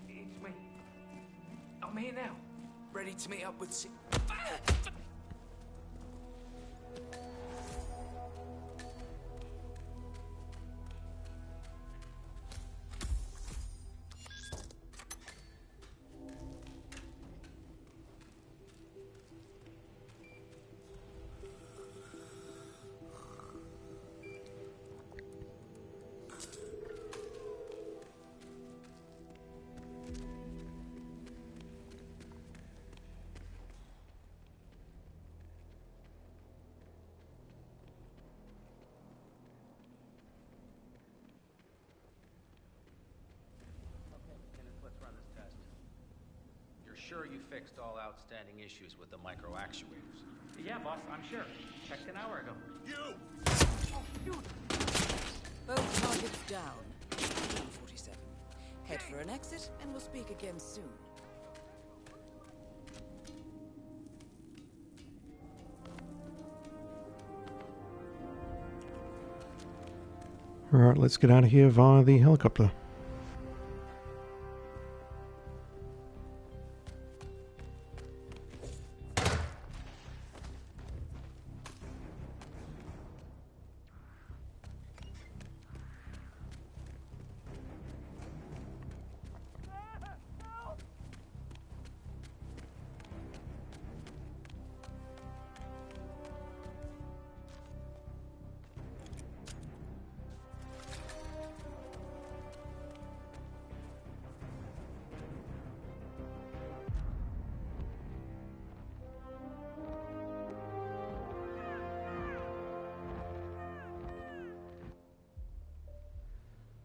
It's me. I'm here now. Ready to meet up with Sure you fixed all outstanding issues with the micro actuators? Yeah, boss, I'm sure. Checked an hour ago. You! Oh, shoot! Both targets down. 147. Head for an exit, and we'll speak again soon. Alright, let's get out of here via the helicopter.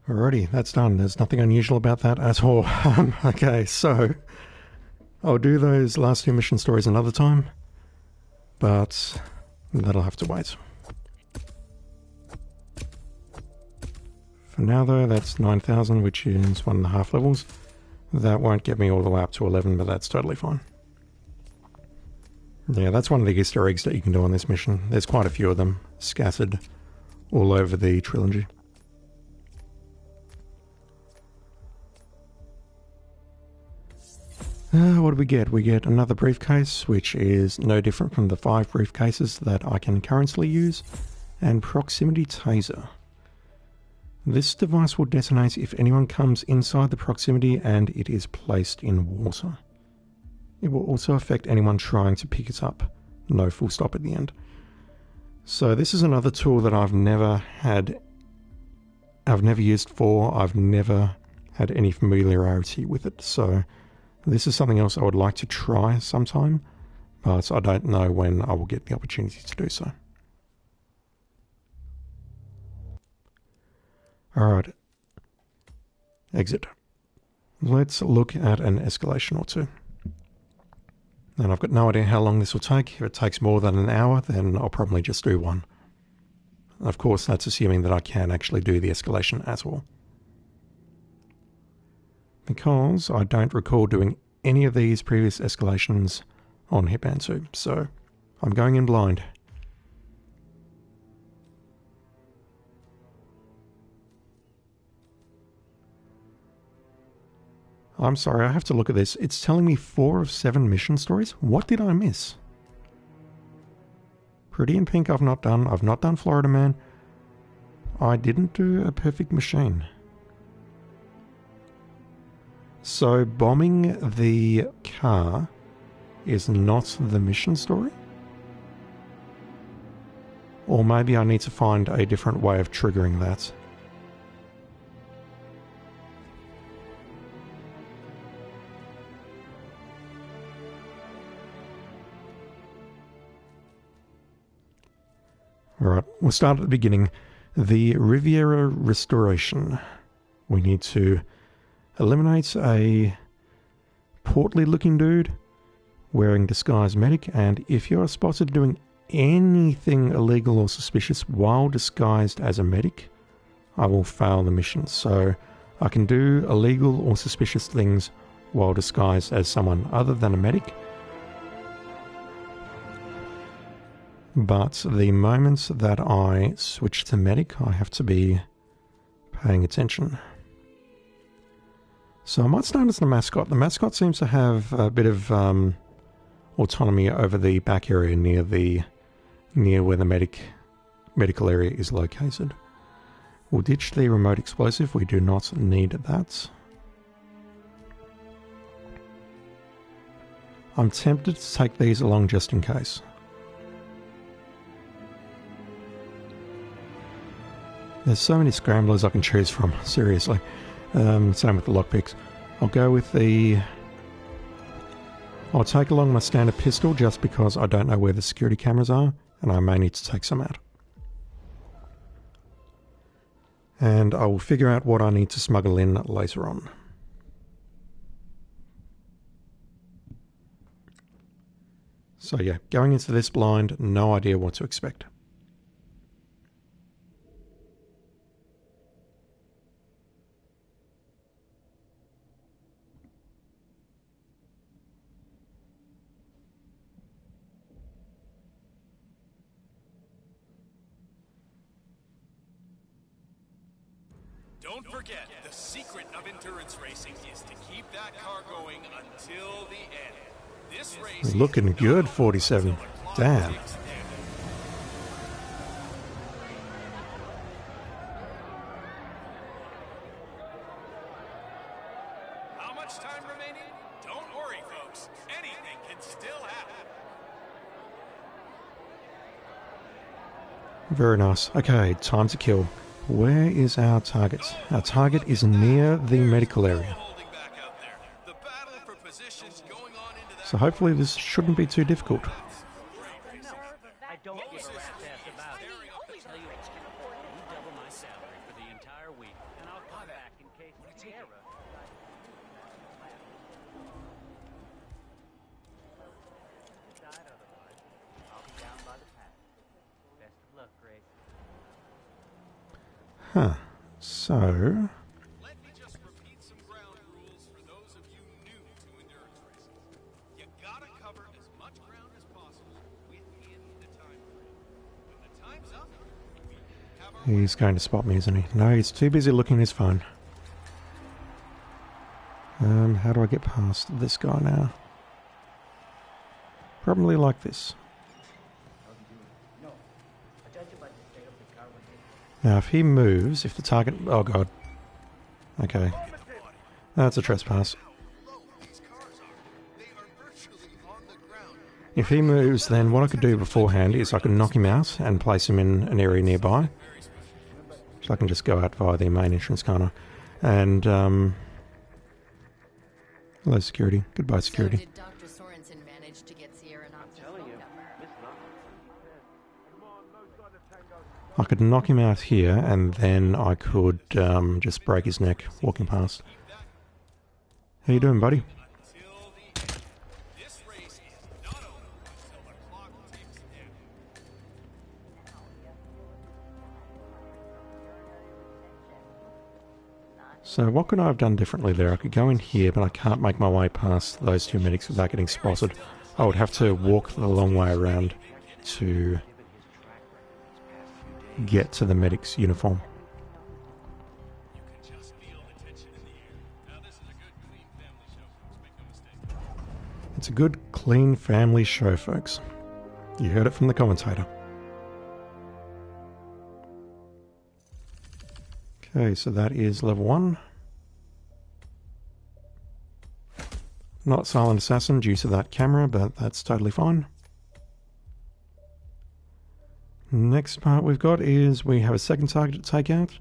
Alrighty, that's done. There's nothing unusual about that at all. Okay, so I'll do those last two mission stories another time, but that'll have to wait. For now though, that's 9,000, which is 1.5 levels. That won't get me all the way up to 11, but that's totally fine. Yeah, that's one of the Easter eggs that you can do on this mission. There's quite a few of them scattered all over the trilogy. What do we get? We get another briefcase, which is no different from the 5 briefcases that I can currently use, and proximity taser. This device will detonate if anyone comes inside the proximity and it is placed in water. It will also affect anyone trying to pick it up. No full stop at the end. So this is another tool that I've never used for. I've never had any familiarity with it, so this is something else I would like to try sometime, but I don't know when I will get the opportunity to do so. Alright. Exit. Let's look at an escalation or two. And I've got no idea how long this will take. If it takes more than an hour, then I'll probably just do one. Of course, that's assuming that I can actually do the escalation at all. Because I don't recall doing any of these previous escalations on Hitman 2, so I'm going in blind. I'm sorry, I have to look at this. It's telling me 4 of 7 mission stories? What did I miss? Pretty in Pink I've not done. I've not done Florida Man. I didn't do A Perfect Machine. So bombing the car is not the mission story? Or maybe I need to find a different way of triggering that. Alright, we'll start at the beginning. The Riviera Restoration. We need to eliminate a portly looking dude wearing disguised medic, and if you're spotted doing anything illegal or suspicious while disguised as a medic, I will fail the mission. So I can do illegal or suspicious things while disguised as someone other than a medic. But the moment that I switch to medic, I have to be paying attention. So I might start as the mascot. The mascot seems to have a bit of autonomy over the back area near where the medical area is located. We'll ditch the remote explosive. We do not need that. I'm tempted to take these along just in case. There's so many scramblers I can choose from, seriously. Same with the lockpicks. I'll go with the... I'll take along my standard pistol just because I don't know where the security cameras are, and I may need to take some out. And I will figure out what I need to smuggle in later on. So yeah, going into this blind, no idea what to expect. Don't forget, the secret of endurance racing is to keep that car going until the end. This race Looking good, 47. Damn. How much time remaining? Don't worry, folks. Anything can still happen. Very nice. Okay, time to kill. Where is our target? Our target is near the medical area. So hopefully this shouldn't be too difficult. I don't give a rat's ass about it. I tell you what, you double my salary for the entire week, and I'll come back in case Sierra... I'll be down by the path. Best of luck, Grace. Huh. So... Let me just repeat some ground rules for those of you new to endurance racing. You gotta cover as much ground as possible within the time frame. When the time's up, we have our... He's going to spot me, isn't he? No, he's too busy looking at his phone. How do I get past this guy now? Probably like this. Now, if he moves, if the target... Oh, God. Okay. That's a trespass. If he moves, then what I could do beforehand is I can knock him out and place him in an area nearby. So I can just go out via the main entrance, can't I? And, hello, security. Goodbye, security. So did Dr. Sorensen manage to get Sierra Knox's phone number? I could knock him out here, and then I could just break his neck walking past. How you doing, buddy? So what could I have done differently there? I could go in here, but I can't make my way past those two medics without getting spotted. I would have to walk the long way around to get to the medic's uniform. It's a good, clean family show, folks. You heard it from the commentator. Okay, so that is level 1. Not Silent Assassin due to that camera, but that's totally fine. Next part we've got is we have a second target to take out.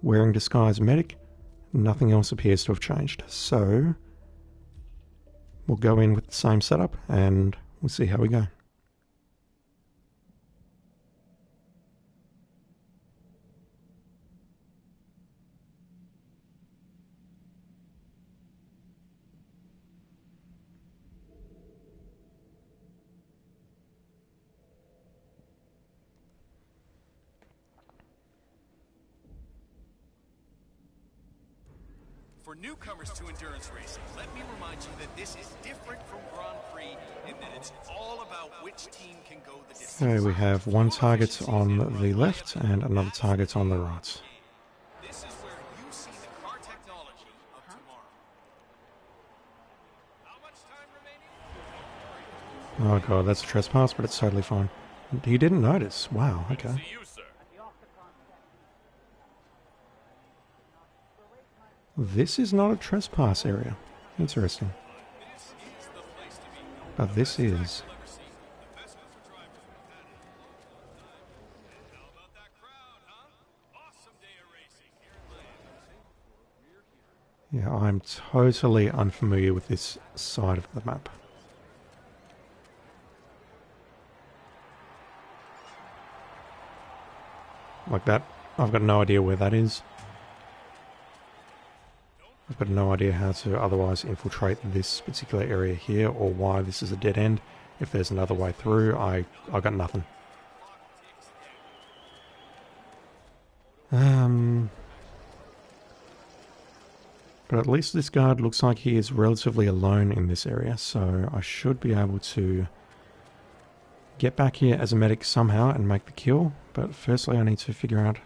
Wearing disguise medic. Nothing else appears to have changed. So we'll go in with the same setup and we'll see how we go. For newcomers to endurance racing, let me remind you that this is different from Grand Prix in that it's all about which team can go the distance. Okay, we have one target on the left and another target on the right. This is where you see the car technology of tomorrow. How much time remaining? Oh god, that's a trespass, but it's totally fine. He didn't notice. Wow, okay. This is not a trespass area. Interesting. But this is. Yeah, I'm totally unfamiliar with this side of the map. Like that, I've got no idea where that is. I've got no idea how to otherwise infiltrate this particular area here or why this is a dead end. If there's another way through, I got nothing. But at least this guard looks like he is relatively alone in this area, so I should be able to get back here as a medic somehow and make the kill. But firstly I need to figure out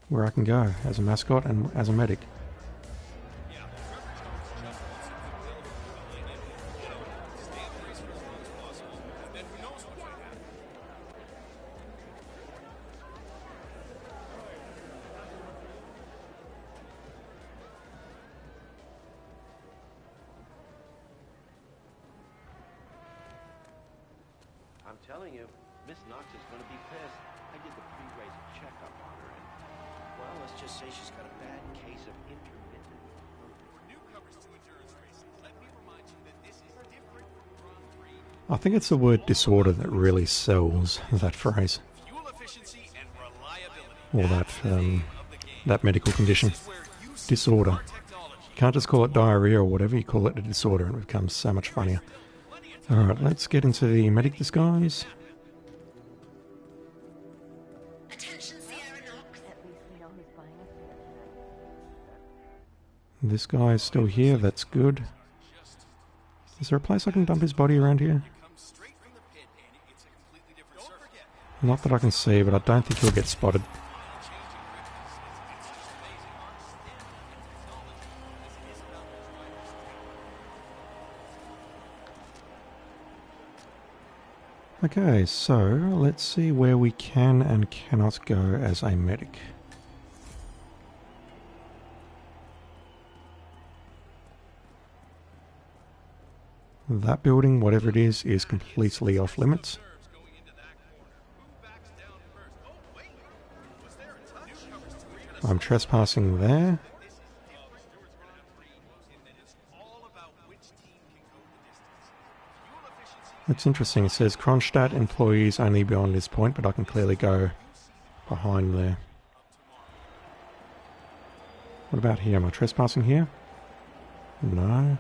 where I can go as a mascot and as a medic. I'm telling you, Miss Knox is going to be pissed. I did the pre-race checkup on her, and, well, let's just say she's got a bad case of intermittent. For newcomers to endurance racing, let me remind you that this is different from Grand Prix. I think it's the word disorder that really sells that phrase. Fuel efficiency and reliability. Or that medical condition. Disorder. You can't just call it diarrhea or whatever, you call it a disorder and it becomes so much funnier. Alright, let's get into the medic disguise. This guy is still here, that's good. Is there a place I can dump his body around here? Not that I can see, but I don't think he'll get spotted. Okay, so let's see where we can and cannot go as a medic. That building, whatever it is completely off limits. I'm trespassing there. It's interesting, it says Kronstadt employees only beyond this point, but I can clearly go behind there. What about here? Am I trespassing here? No.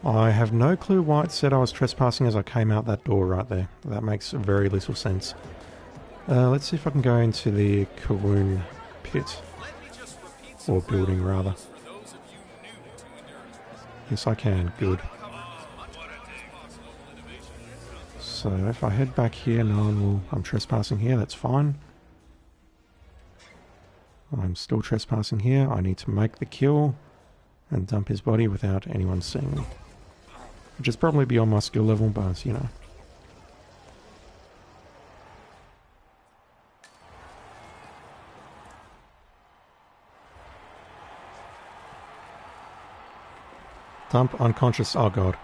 I have no clue why it said I was trespassing as I came out that door right there. That makes very little sense. Let's see if I can go into the Kawoon pit. Or building, rather. Yes, I can. Good. So if I head back here, no one will... I'm trespassing here, that's fine. I'm still trespassing here. I need to make the kill and dump his body without anyone seeing me. Which is probably beyond my skill level, but you know. Dump unconscious. Oh god.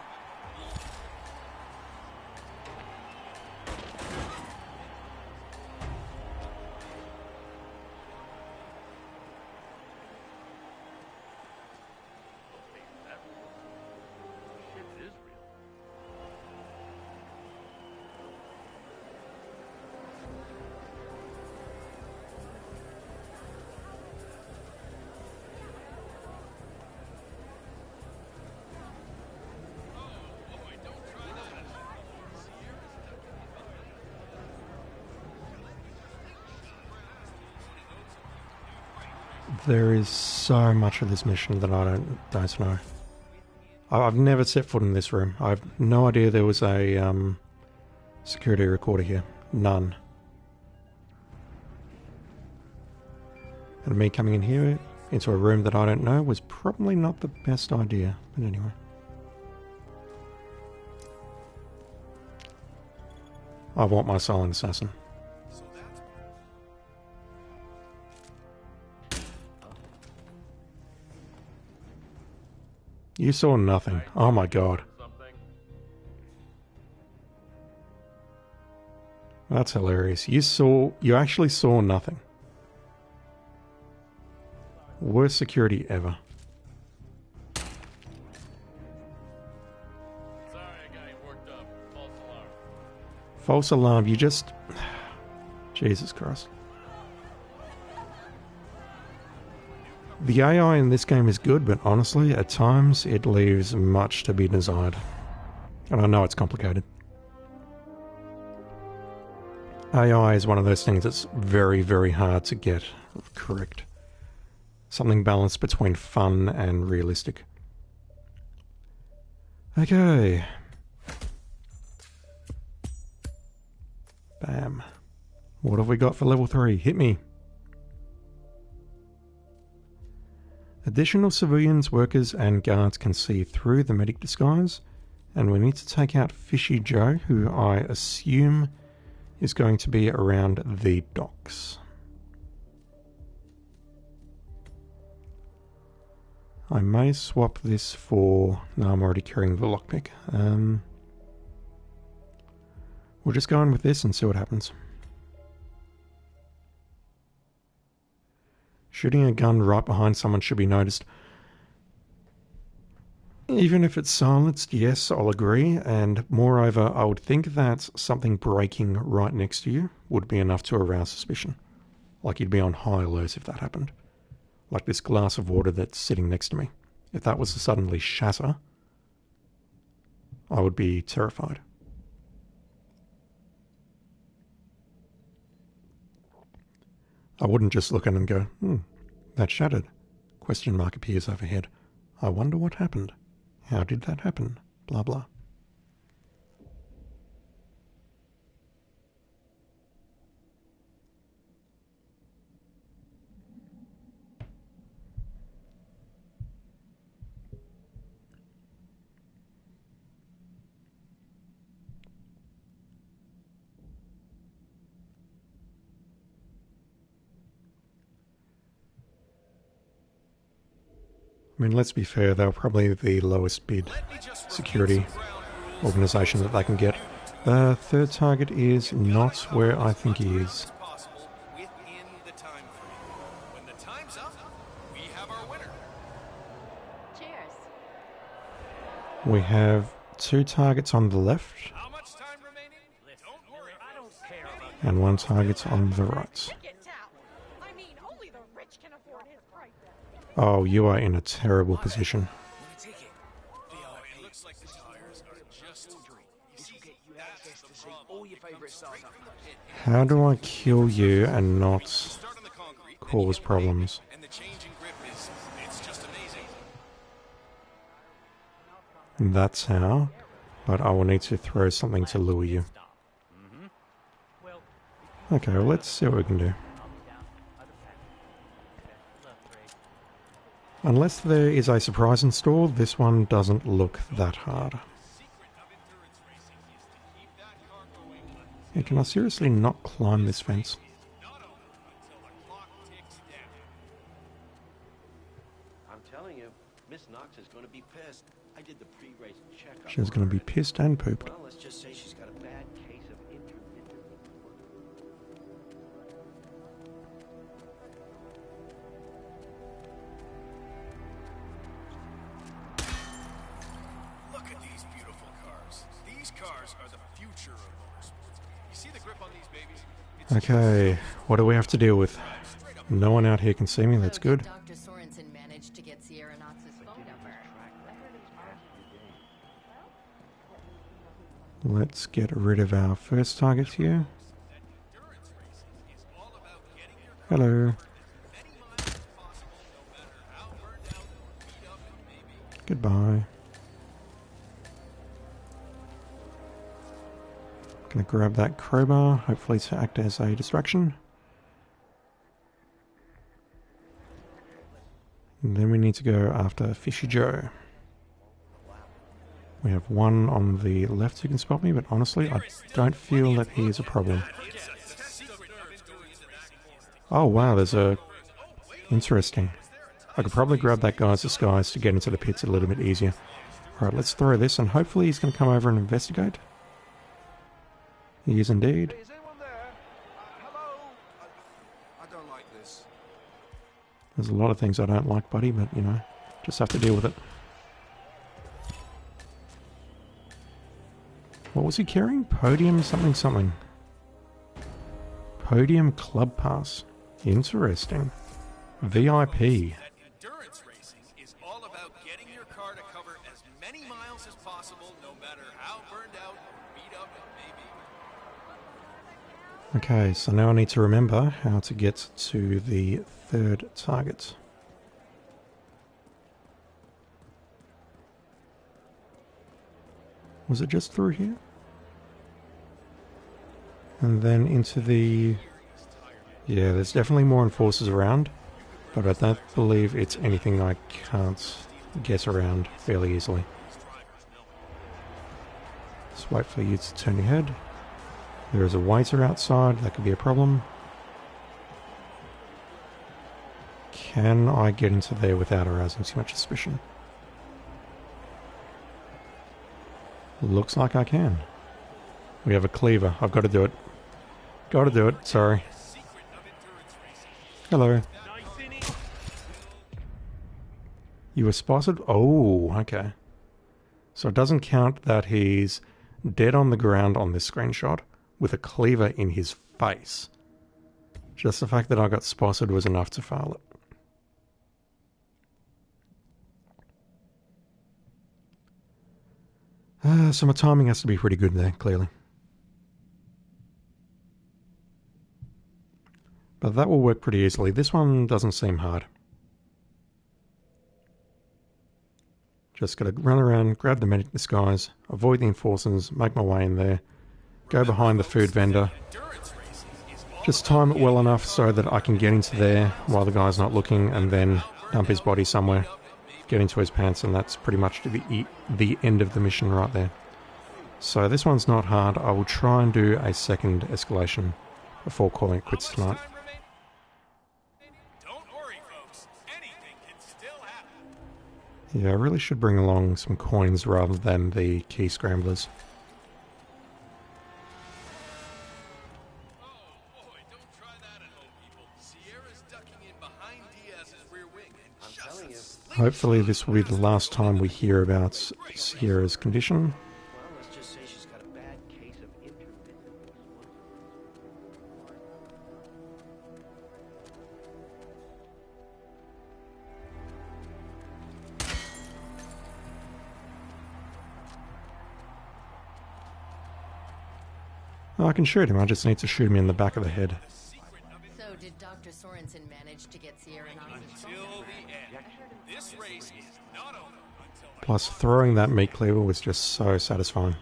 There is so much of this mission that I don't know. I've never set foot in this room. I have no idea there was a security recorder here. None. And me coming in here into a room that I don't know was probably not the best idea. But anyway. I want my silent assassin. You saw nothing. Oh my god. That's hilarious. You actually saw nothing. Worst security ever. Sorry, I got you worked up. False alarm. False alarm, you just... Jesus Christ. The AI in this game is good, but honestly, at times, it leaves much to be desired. And I know it's complicated. AI is one of those things that's very, very hard to get correct. Something balanced between fun and realistic. Okay. Bam. What have we got for level 3? Hit me. Additional civilians, workers, and guards can see through the medic disguise, and we need to take out Fishy Joe, who I assume is going to be around the docks. I may swap this for... No, I'm already carrying the lockpick. We'll just go on with this and see what happens. Shooting a gun right behind someone should be noticed. Even if it's silenced, yes, I'll agree, and moreover, I would think that something breaking right next to you would be enough to arouse suspicion. Like you'd be on high alert if that happened. Like this glass of water that's sitting next to me. If that was to suddenly shatter, I would be terrified. I wouldn't just look at it and go, that shattered. Question mark appears overhead. I wonder what happened. How did that happen? Blah blah. I mean, let's be fair, they're probably the lowest bid security organisation that they can get. Third target is not where I think he is. We have 2 targets on the left and 1 target on the right. Oh, you are in a terrible position. How do I kill you and not cause problems? That's how, but I will need to throw something to lure you. Okay, well, let's see what we can do. Unless there is a surprise in store, this one doesn't look that hard. Yeah, can I seriously not climb this fence? I'm telling you, Miss Knox is going to be pissed. I did the pre-race checkup. She's going to be pissed and pooped. Well, let's just say she's got a bad case of intermittent. Look at these beautiful cars. These cars are the future of motorsports. You see the grip on these babies? Okay, what do we have to deal with? No one out here can see me, that's good. Dr. Sorensen managed to get Sierra Knox's phone number. Let's get rid of our first target here. Hello. Goodbye. Gonna grab that crowbar, hopefully to act as a distraction. And then we need to go after Fishy Joe. We have one on the left who can spot me, but honestly, I don't feel that he is a problem. Oh wow, there's a... Interesting. I could probably grab that guy's disguise to get into the pits a little bit easier. Alright, let's throw this, and hopefully he's going to come over and investigate. He is indeed. Is anyone there? Hello? I don't like this. There's a lot of things I don't like, buddy, but, you know, just have to deal with it. What was he carrying? Podium something something. Podium Club Pass. Interesting. VIP. Endurance racing is all about getting your car to cover as many miles as possible, no matter how burned out or beat up it may be. Okay, so now I need to remember how to get to the third target. Was it just through here? And then into the... Yeah, there's definitely more enforcers around, but I don't believe it's anything I can't get around fairly easily. Just wait for you to turn your head. There is a waiter outside, that could be a problem. Can I get into there without arousing too much suspicion? Looks like I can. We have a cleaver. I've got to do it. Got to do it. Sorry. Hello. You were spotted? Oh, okay. So it doesn't count that he's dead on the ground on this screenshot with a cleaver in his face. Just the fact that I got spotted was enough to fail it. So my timing has to be pretty good there, clearly. But that will work pretty easily. This one doesn't seem hard. Just gotta run around, grab the medic disguise, avoid the enforcers, make my way in there, go behind the food vendor. Just time it well enough so that I can get into there while the guy's not looking, and then dump his body somewhere, get into his pants, and that's pretty much the end of the mission right there. So this one's not hard. I will try and do a second escalation before calling it quits tonight. Yeah, I really should bring along some coins rather than the key scramblers. Hopefully this will be the last time we hear about Sierra's condition. Well, let's just say she's got a bad case of intermittent. I can shoot him, I just need to shoot him in the back of the head. So did Dr. Sorensen manage to get Sierra Knox's phone number? This race is not over until Plus throwing that meat cleaver was just so satisfying.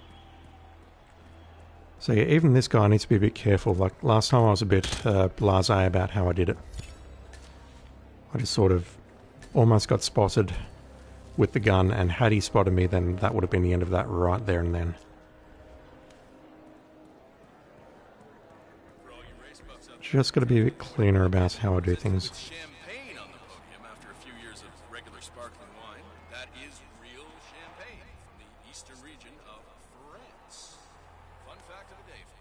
So yeah, even this guy needs to be a bit careful. Like last time I was a bit blasé about how I did it. I just sort of almost got spotted with the gun, and had he spotted me, then that would have been the end of that right there and then. Just got to be a bit cleaner about how I do things. Champagne on the podium after a few years of regular sparkling wine. That is real champagne from the eastern region of France. Fun fact of the day for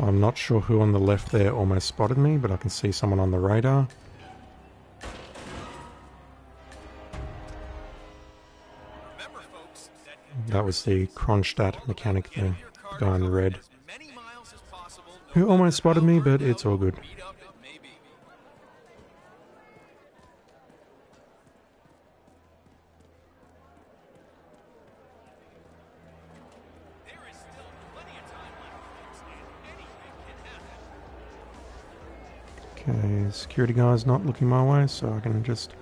you. I'm not sure who on the left there almost spotted me, but I can see someone on the radar. That was the Kronstadt mechanic thing, the guy in the red, who almost spotted me, but it's all good. Okay, security guy's not looking my way, so I can just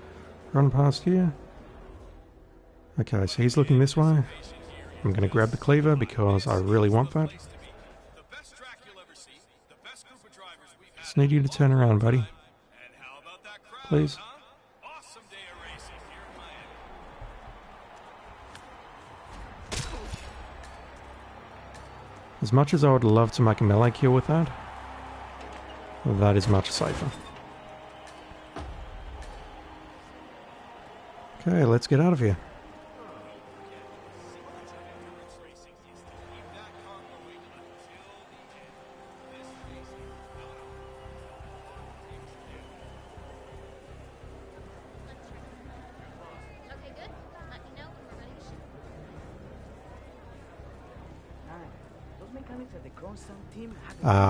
run past here. Okay, so he's looking this way. I'm going to grab the cleaver because I really want that. Just need you to turn around, buddy. Please. As much as I would love to make a melee kill with that, that is much safer. Okay, let's get out of here.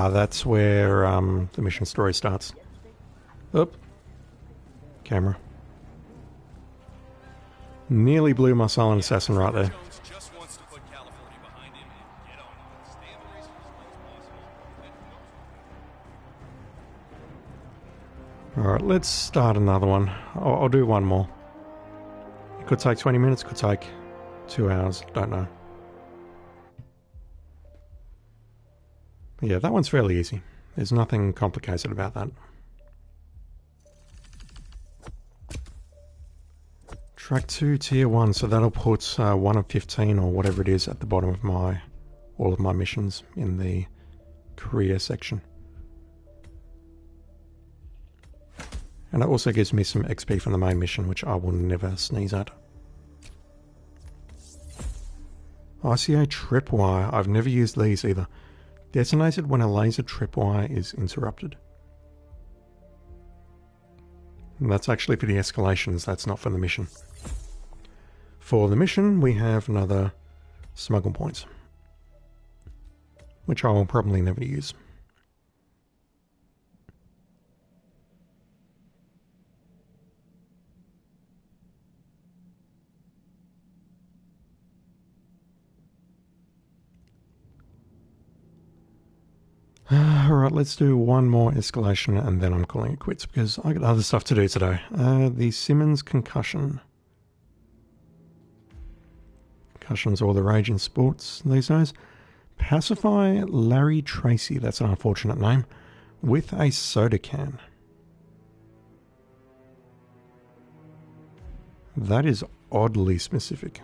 That's where the mission story starts. Oop. Camera. Nearly blew my silent assassin right there. Alright, let's start another one. I'll do one more. It could take 20 minutes, could take 2 hours, don't know. Yeah, that one's fairly easy. There's nothing complicated about that. Track 2, Tier 1, so that'll put 1 of 15 or whatever it is at the bottom of all of my missions in the career section. And it also gives me some XP from the main mission, which I will never sneeze at. ICA tripwire, I've never used these either. Detonated when a laser tripwire is interrupted. And that's actually for the escalations, that's not for the mission. For the mission, we have another smuggle point, which I will probably never use. Alright, let's do one more escalation and then I'm calling it quits because I got other stuff to do today. The Simmons concussion. Concussion's all the rage in sports these days. Pacify Larry Tracy, that's an unfortunate name, with a soda can. That is oddly specific.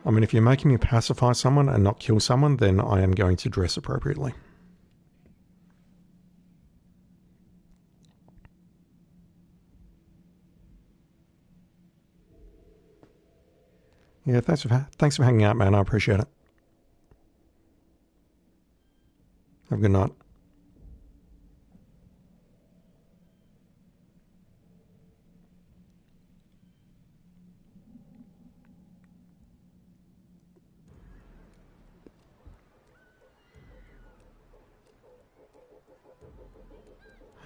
I mean, if you're making me pacify someone and not kill someone, then I am going to dress appropriately. Yeah, thanks for hanging out, man. I appreciate it. Have a good night.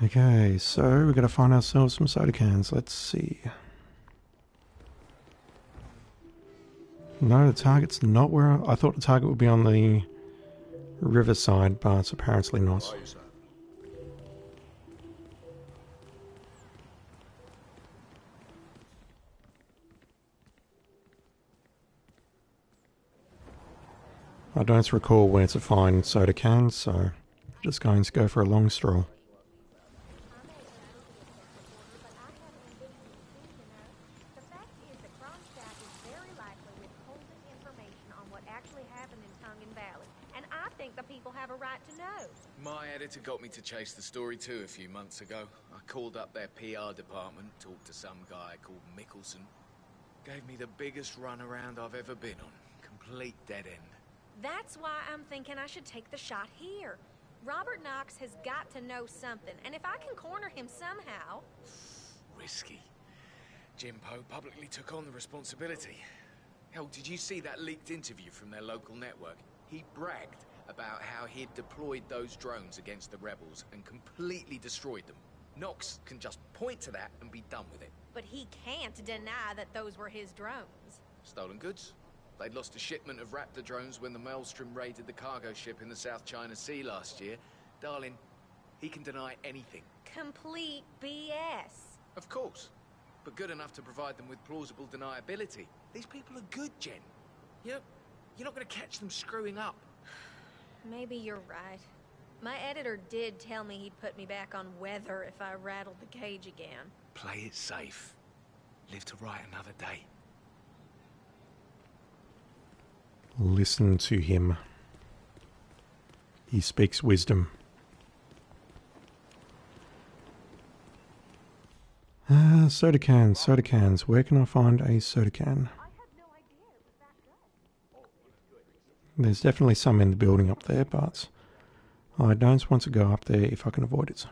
Okay, so we've got to find ourselves some soda cans. Let's see. No, the target's not where I thought the target would be on the Riverside, but it's apparently not. I don't recall where to find soda cans, so I'm just going to go for a long stroll. My editor got me to chase the story too a few months ago. I called up their PR department, talked to some guy called Mickelson. Gave me the biggest runaround I've ever been on. Complete dead end. That's why I'm thinking I should take the shot here. Robert Knox has got to know something, and if I can corner him somehow... Risky. Jim Poe publicly took on the responsibility. Hell, did you see that leaked interview from their local network? He bragged about how he'd deployed those drones against the rebels and completely destroyed them. Knox can just point to that and be done with it. But he can't deny that those were his drones. Stolen goods? They'd lost a shipment of Raptor drones when the Maelstrom raided the cargo ship in the South China Sea last year. Darling, he can deny anything. Complete BS. Of course. But good enough to provide them with plausible deniability. These people are good, Jen. You're not going to catch them screwing up. Maybe you're right. My editor did tell me he'd put me back on weather if I rattled the cage again. Play it safe. Live to write another day. Listen to him. He speaks wisdom. Soda cans, soda cans. Where can I find a soda can? There's definitely some in the building up there, but I don't want to go up there if I can avoid it.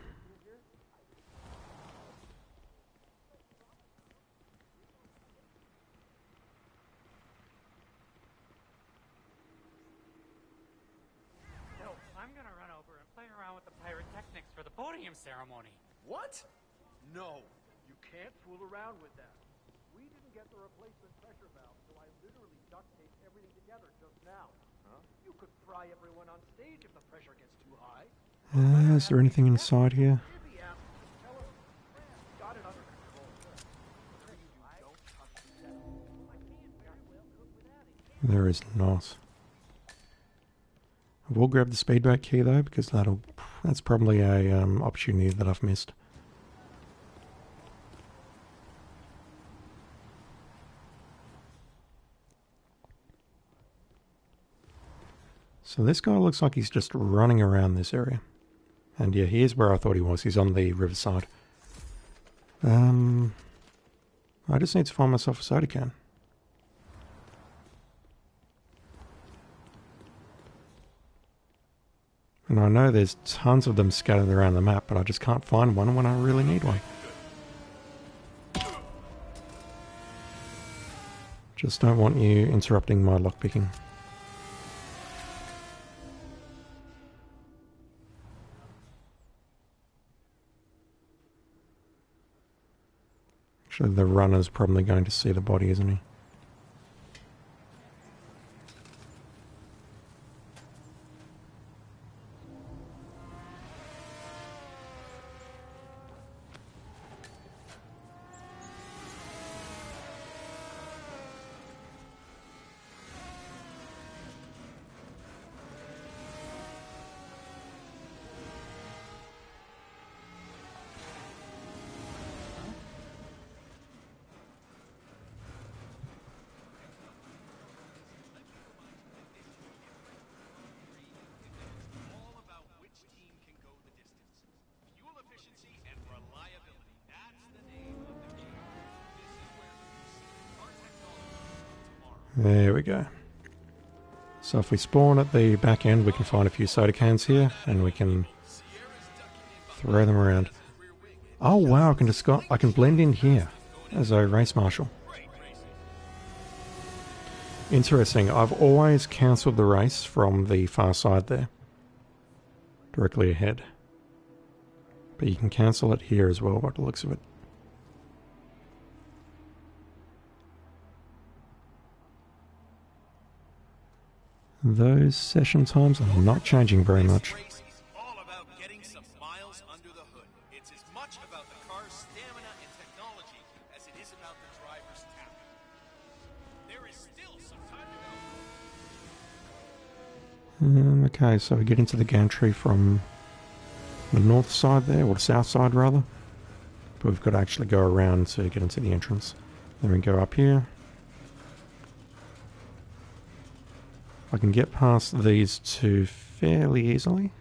No, I'm gonna run over and play around with the pyrotechnics for the podium ceremony. What? No, you can't fool around with that. We didn't get the replacement pressure valve, so I literally duct taped everything together just now. Huh? You could fry everyone on stage if the pressure gets too high. Is there anything inside here? There is not. I will grab the speedboat key though, because that's probably a opportunity that I've missed. So this guy looks like he's just running around this area. And yeah, here's where I thought he was. He's on the riverside. I just need to find myself a soda can. And I know there's tons of them scattered around the map, but I just can't find one when I really need one. Just don't want you interrupting my lockpicking. Actually, the runner's probably going to see the body, isn't he? There we go. So if we spawn at the back end, we can find a few soda cans here, and we can throw them around. Oh wow, I can blend in here as a race marshal. Interesting. I've always cancelled the race from the far side there, directly ahead. But you can cancel it here as well, by the looks of it. Those session times are not changing very much. All about getting some miles under the hood. It's as much about the car's stamina and technology as it is about the driver's talent. There is still some time to go. Okay, so we get into the gantry from the north side there, or the south side rather. But we've got to actually go around to get into the entrance. Then we go up here. I can get past these two fairly easily.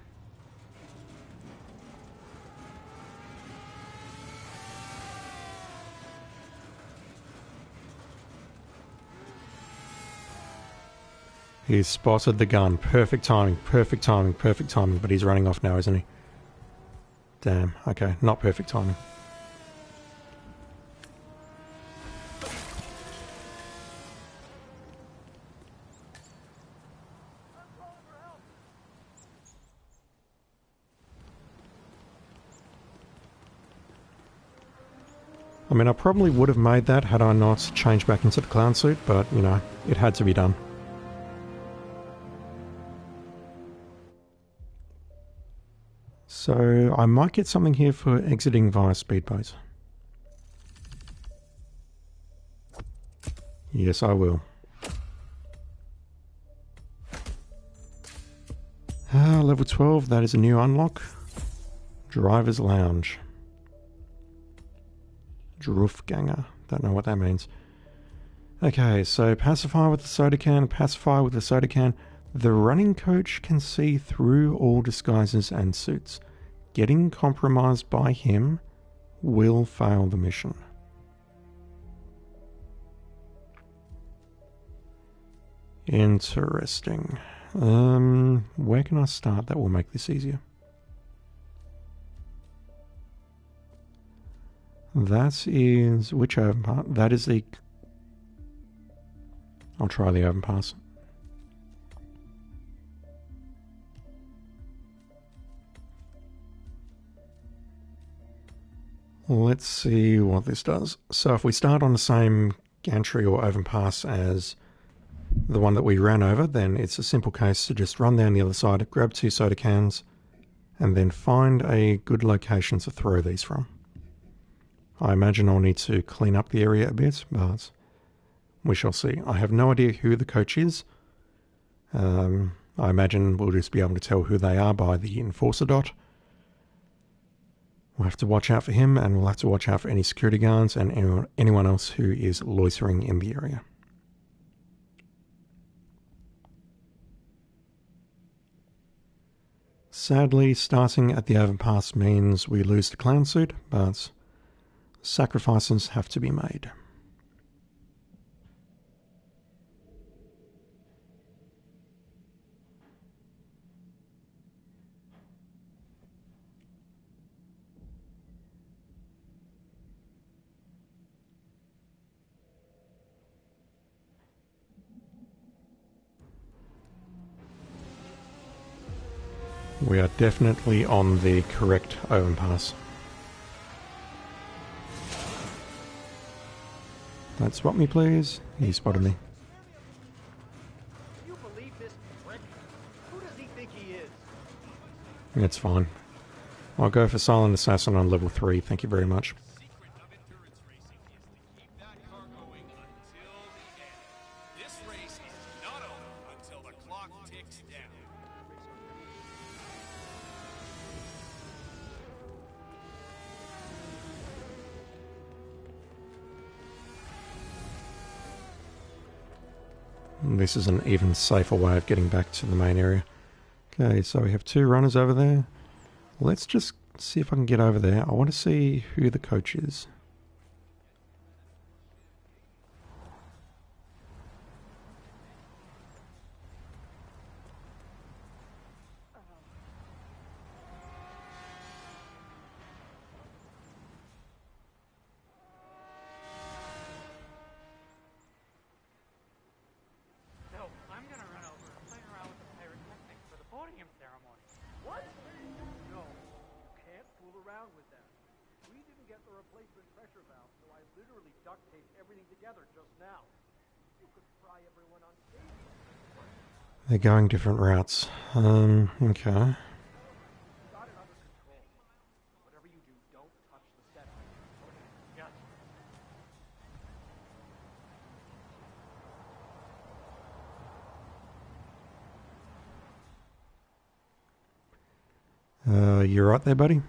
He's spotted the gun. Perfect timing, perfect timing, perfect timing. But he's running off now, isn't he? Damn. Okay, not perfect timing. I mean, I probably would have made that had I not changed back into the clown suit, but, you know, it had to be done. So, I might get something here for exiting via speedboat. Yes, I will. Level 12, that is a new unlock. Driver's Lounge. Drufganger. Don't know what that means. Okay, so pacify with the soda can, pacify with the soda can. The running coach can see through all disguises and suits. Getting compromised by him will fail the mission. Interesting. Where can I start that will make this easier? That is... which overpass? That is the... I'll try the overpass. Let's see what this does. So if we start on the same gantry or overpass as the one that we ran over, then it's a simple case to just run down the other side, grab 2 soda cans, and then find a good location to throw these from. I imagine I'll need to clean up the area a bit, but we shall see. I have no idea who the coach is. I imagine we'll just be able to tell who they are by the enforcer dot. We'll have to watch out for him, and we'll have to watch out for any security guards and anyone else who is loitering in the area. Sadly, starting at the overpass means we lose the clown suit, but sacrifices have to be made. We are definitely on the correct overpass. Don't spot me, please. He spotted me. You believe this prick? Who does he think he is? It's fine. I'll go for Silent Assassin on level 3. Thank you very much. This race is not over until the clock ticks down. This is an even safer way of getting back to the main area. Okay, so we have 2 runners over there. Let's just see if I can get over there. I want to see who the coach is. They're going different routes. Okay. You're right there, buddy?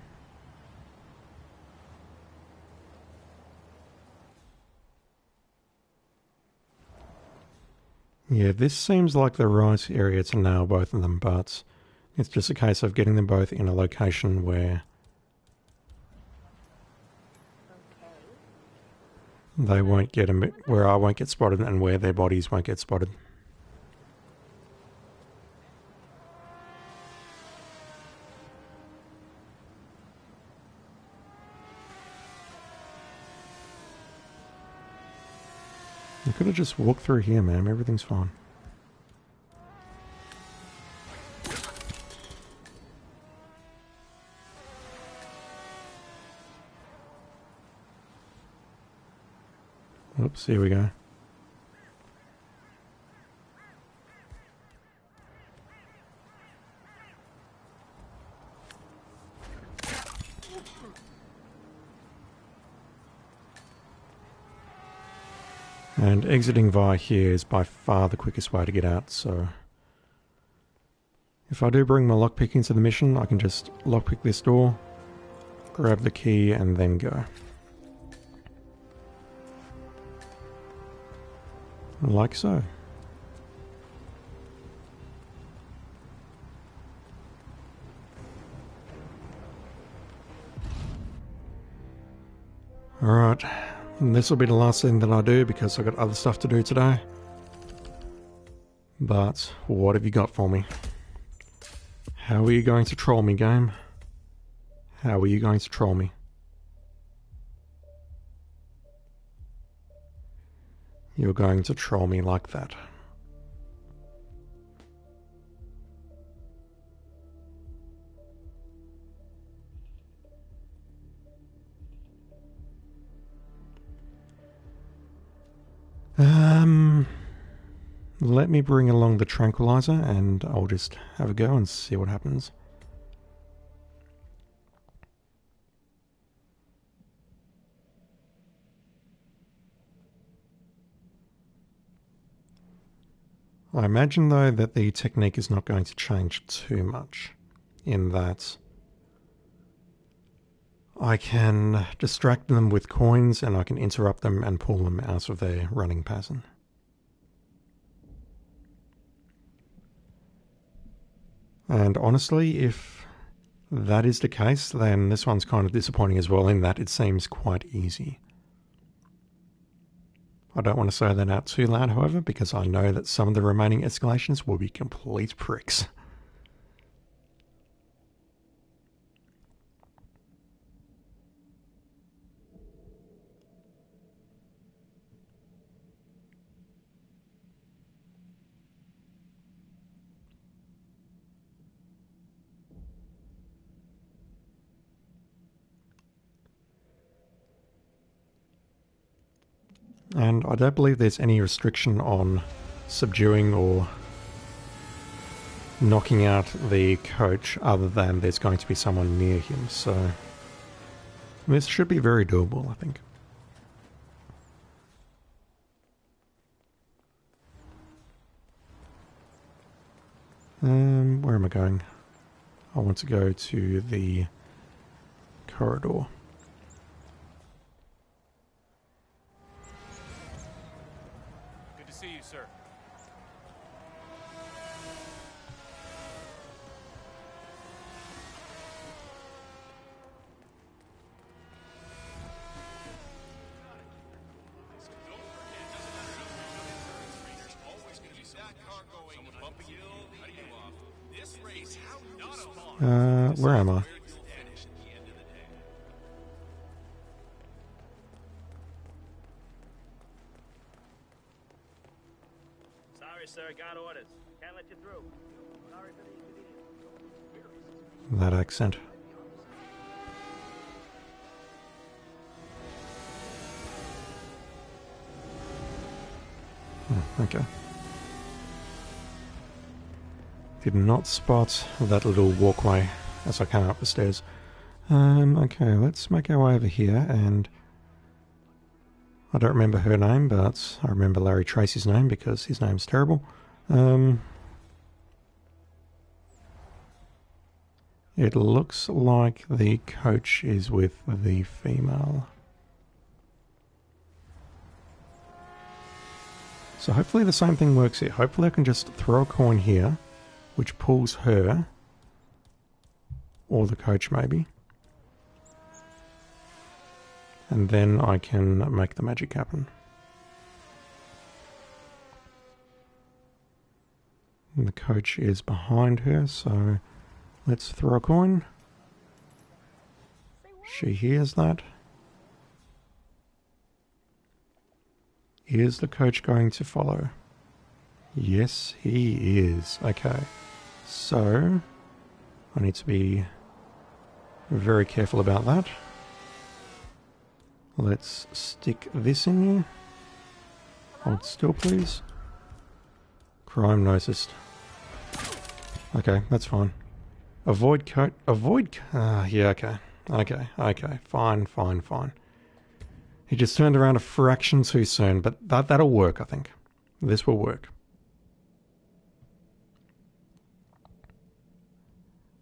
Yeah, this seems like the right area to nail both of them, but it's just a case of getting them both in a location where they won't get where I won't get spotted and where their bodies won't get spotted. You could have just walked through here, man. Everything's fine. Oops, here we go. And exiting via here is by far the quickest way to get out, so if I do bring my lockpick into the mission, I can just lockpick this door, grab the key, and then go. Like so. Alright, and this will be the last thing that I do because I've got other stuff to do today. But what have you got for me? How are you going to troll me, game? How are you going to troll me? You're going to troll me like that. Let me bring along the tranquilizer and I'll just have a go and see what happens. I imagine though that the technique is not going to change too much in that I can distract them with coins and I can interrupt them and pull them out of their running pattern. And honestly, if that is the case, then this one's kind of disappointing as well in that it seems quite easy. I don't want to say that out too loud, however, because I know that some of the remaining escalations will be complete pricks. And I don't believe there's any restriction on subduing or knocking out the coach other than there's going to be someone near him, so this should be very doable, I think. Where am I going? I want to go to the corridor. Good to see you, sir. Where am I? Sorry, sir. Got orders. Can't let you through. Sorry for the inconvenience. That accent. Okay. Did not spot that little walkway as I came up the stairs. Okay, let's make our way over here, and I don't remember her name, but I remember Larry Tracy's name because his name's terrible. It looks like the coach is with the female. So hopefully the same thing works here. Hopefully I can just throw a coin here, which pulls her, or the coach maybe. And then I can make the magic happen. And the coach is behind her, so let's throw a coin. She hears that. Is the coach going to follow? Yes, he is. Okay. So, I need to be very careful about that. Let's stick this in here. Hold still, please. Crime noticed. Okay, that's fine. Avoid coat. Avoid. Yeah, okay. Okay. Fine. He just turned around a fraction too soon, but that'll work, I think. This will work.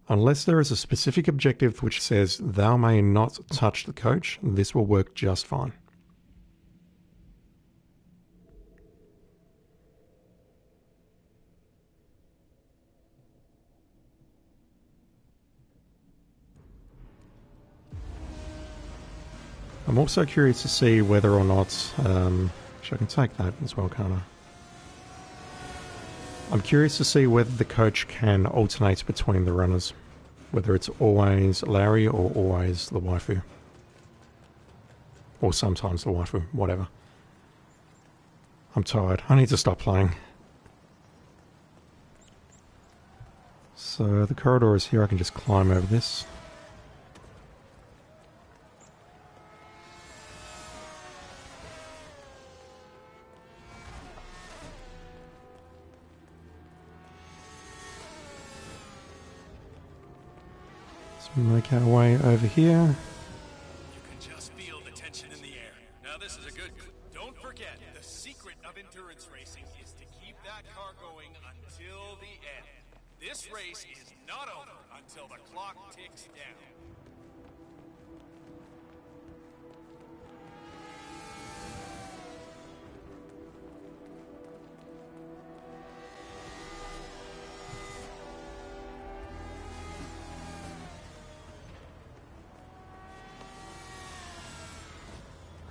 Unless there is a specific objective which says thou may not touch the coach, this will work just fine. I'm also curious to see whether or not... actually, I can take that as well, can't I? I'm curious to see whether the coach can alternate between the runners. Whether it's always Larry or always the waifu. Or sometimes the waifu, whatever. I'm tired. I need to stop playing. So the corridor is here. I can just climb over this. Make our way over here. You can just feel the tension in the air. Now this is a good... Don't forget, the secret of endurance racing is to keep that car going until the end. This race is not over until the clock ticks down.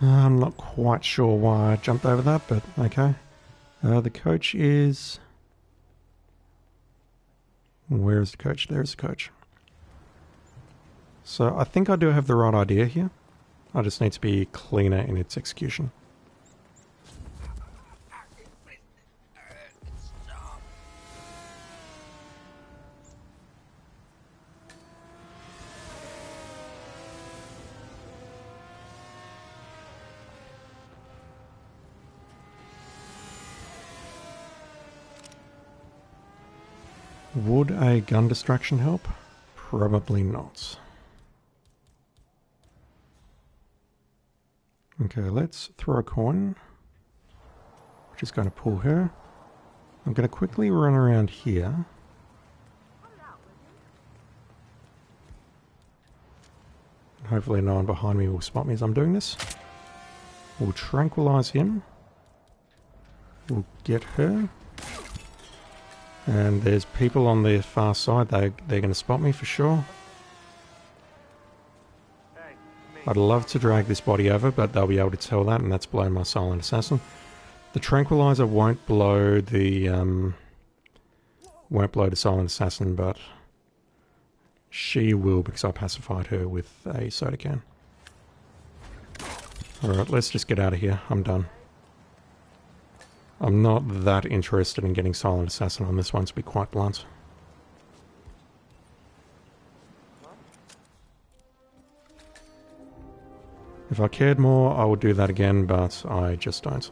I'm not quite sure why I jumped over that, but okay. The coach is... Where is the coach? There's the coach. So I think I do have the right idea here. I just need to be cleaner in its execution. Would a gun distraction help? Probably not. Okay, let's throw a coin, which is going to pull her. I'm going to quickly run around here. Hopefully no one behind me will spot me as I'm doing this. We'll tranquilize him. We'll get her. And there's people on the far side. They're going to spot me for sure. I'd love to drag this body over, but they'll be able to tell that, and that's blown my silent assassin. The tranquilizer won't blow the silent assassin, but she will because I pacified her with a soda can. Alright, let's just get out of here. I'm done. I'm not that interested in getting silent assassin on this one, to be quite blunt. If I cared more, I would do that again, but I just don't.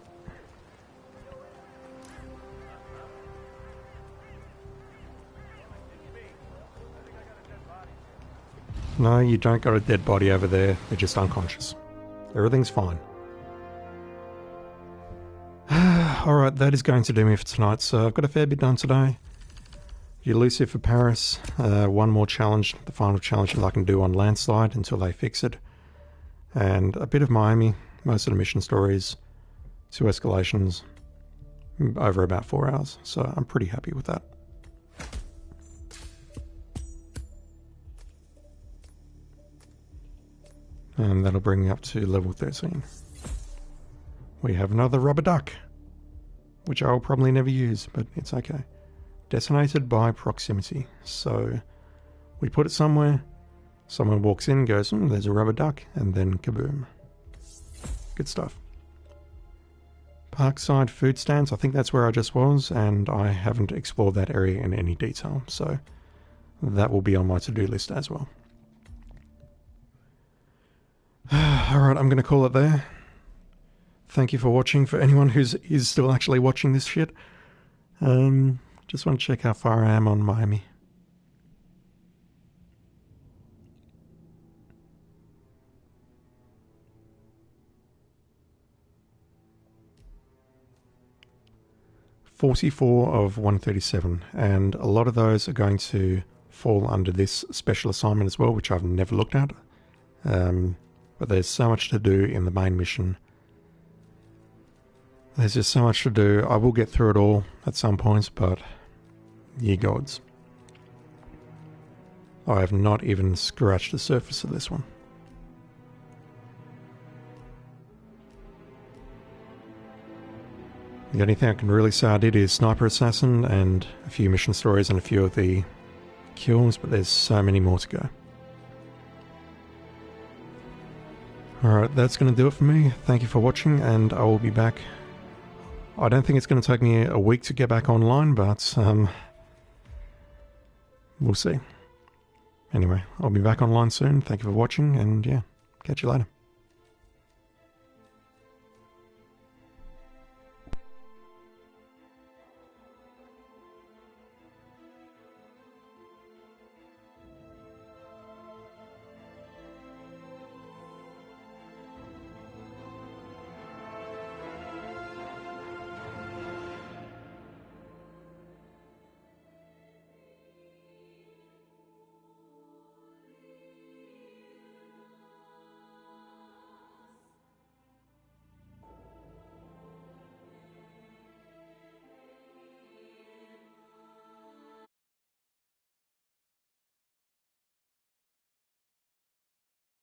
No, you don't got a dead body over there. They're just unconscious. Everything's fine. Alright, that is going to do me for tonight. So I've got a fair bit done today. Elusive for Paris. One more challenge. The final challenge that I can do on Landslide until they fix it. And a bit of Miami. Most of the mission stories. 2 escalations. Over about 4 hours. So I'm pretty happy with that. And that'll bring me up to level 13. We have another rubber duck, which I'll probably never use, but it's okay. Detonated by proximity. So we put it somewhere, someone walks in, goes, there's a rubber duck, and then kaboom. Good stuff. Parkside food stands, I think that's where I just was, and I haven't explored that area in any detail, so that will be on my to-do list as well. Alright, I'm going to call it there. Thank you for watching. For anyone who's still actually watching this shit. Just want to check how far I am on Miami. $44 of 137, and a lot of those are going to fall under this special assignment as well, which I've never looked at. But there's so much to do in the main mission. There's just so much to do. I will get through it all at some points, but ye gods. I have not even scratched the surface of this one. The only thing I can really say I did is Sniper Assassin and a few mission stories and a few of the kills, but there's so many more to go. Alright, that's going to do it for me. Thank you for watching, and I will be back. I don't think it's going to take me a week to get back online, but we'll see. Anyway, I'll be back online soon. Thank you for watching, and yeah, catch you later.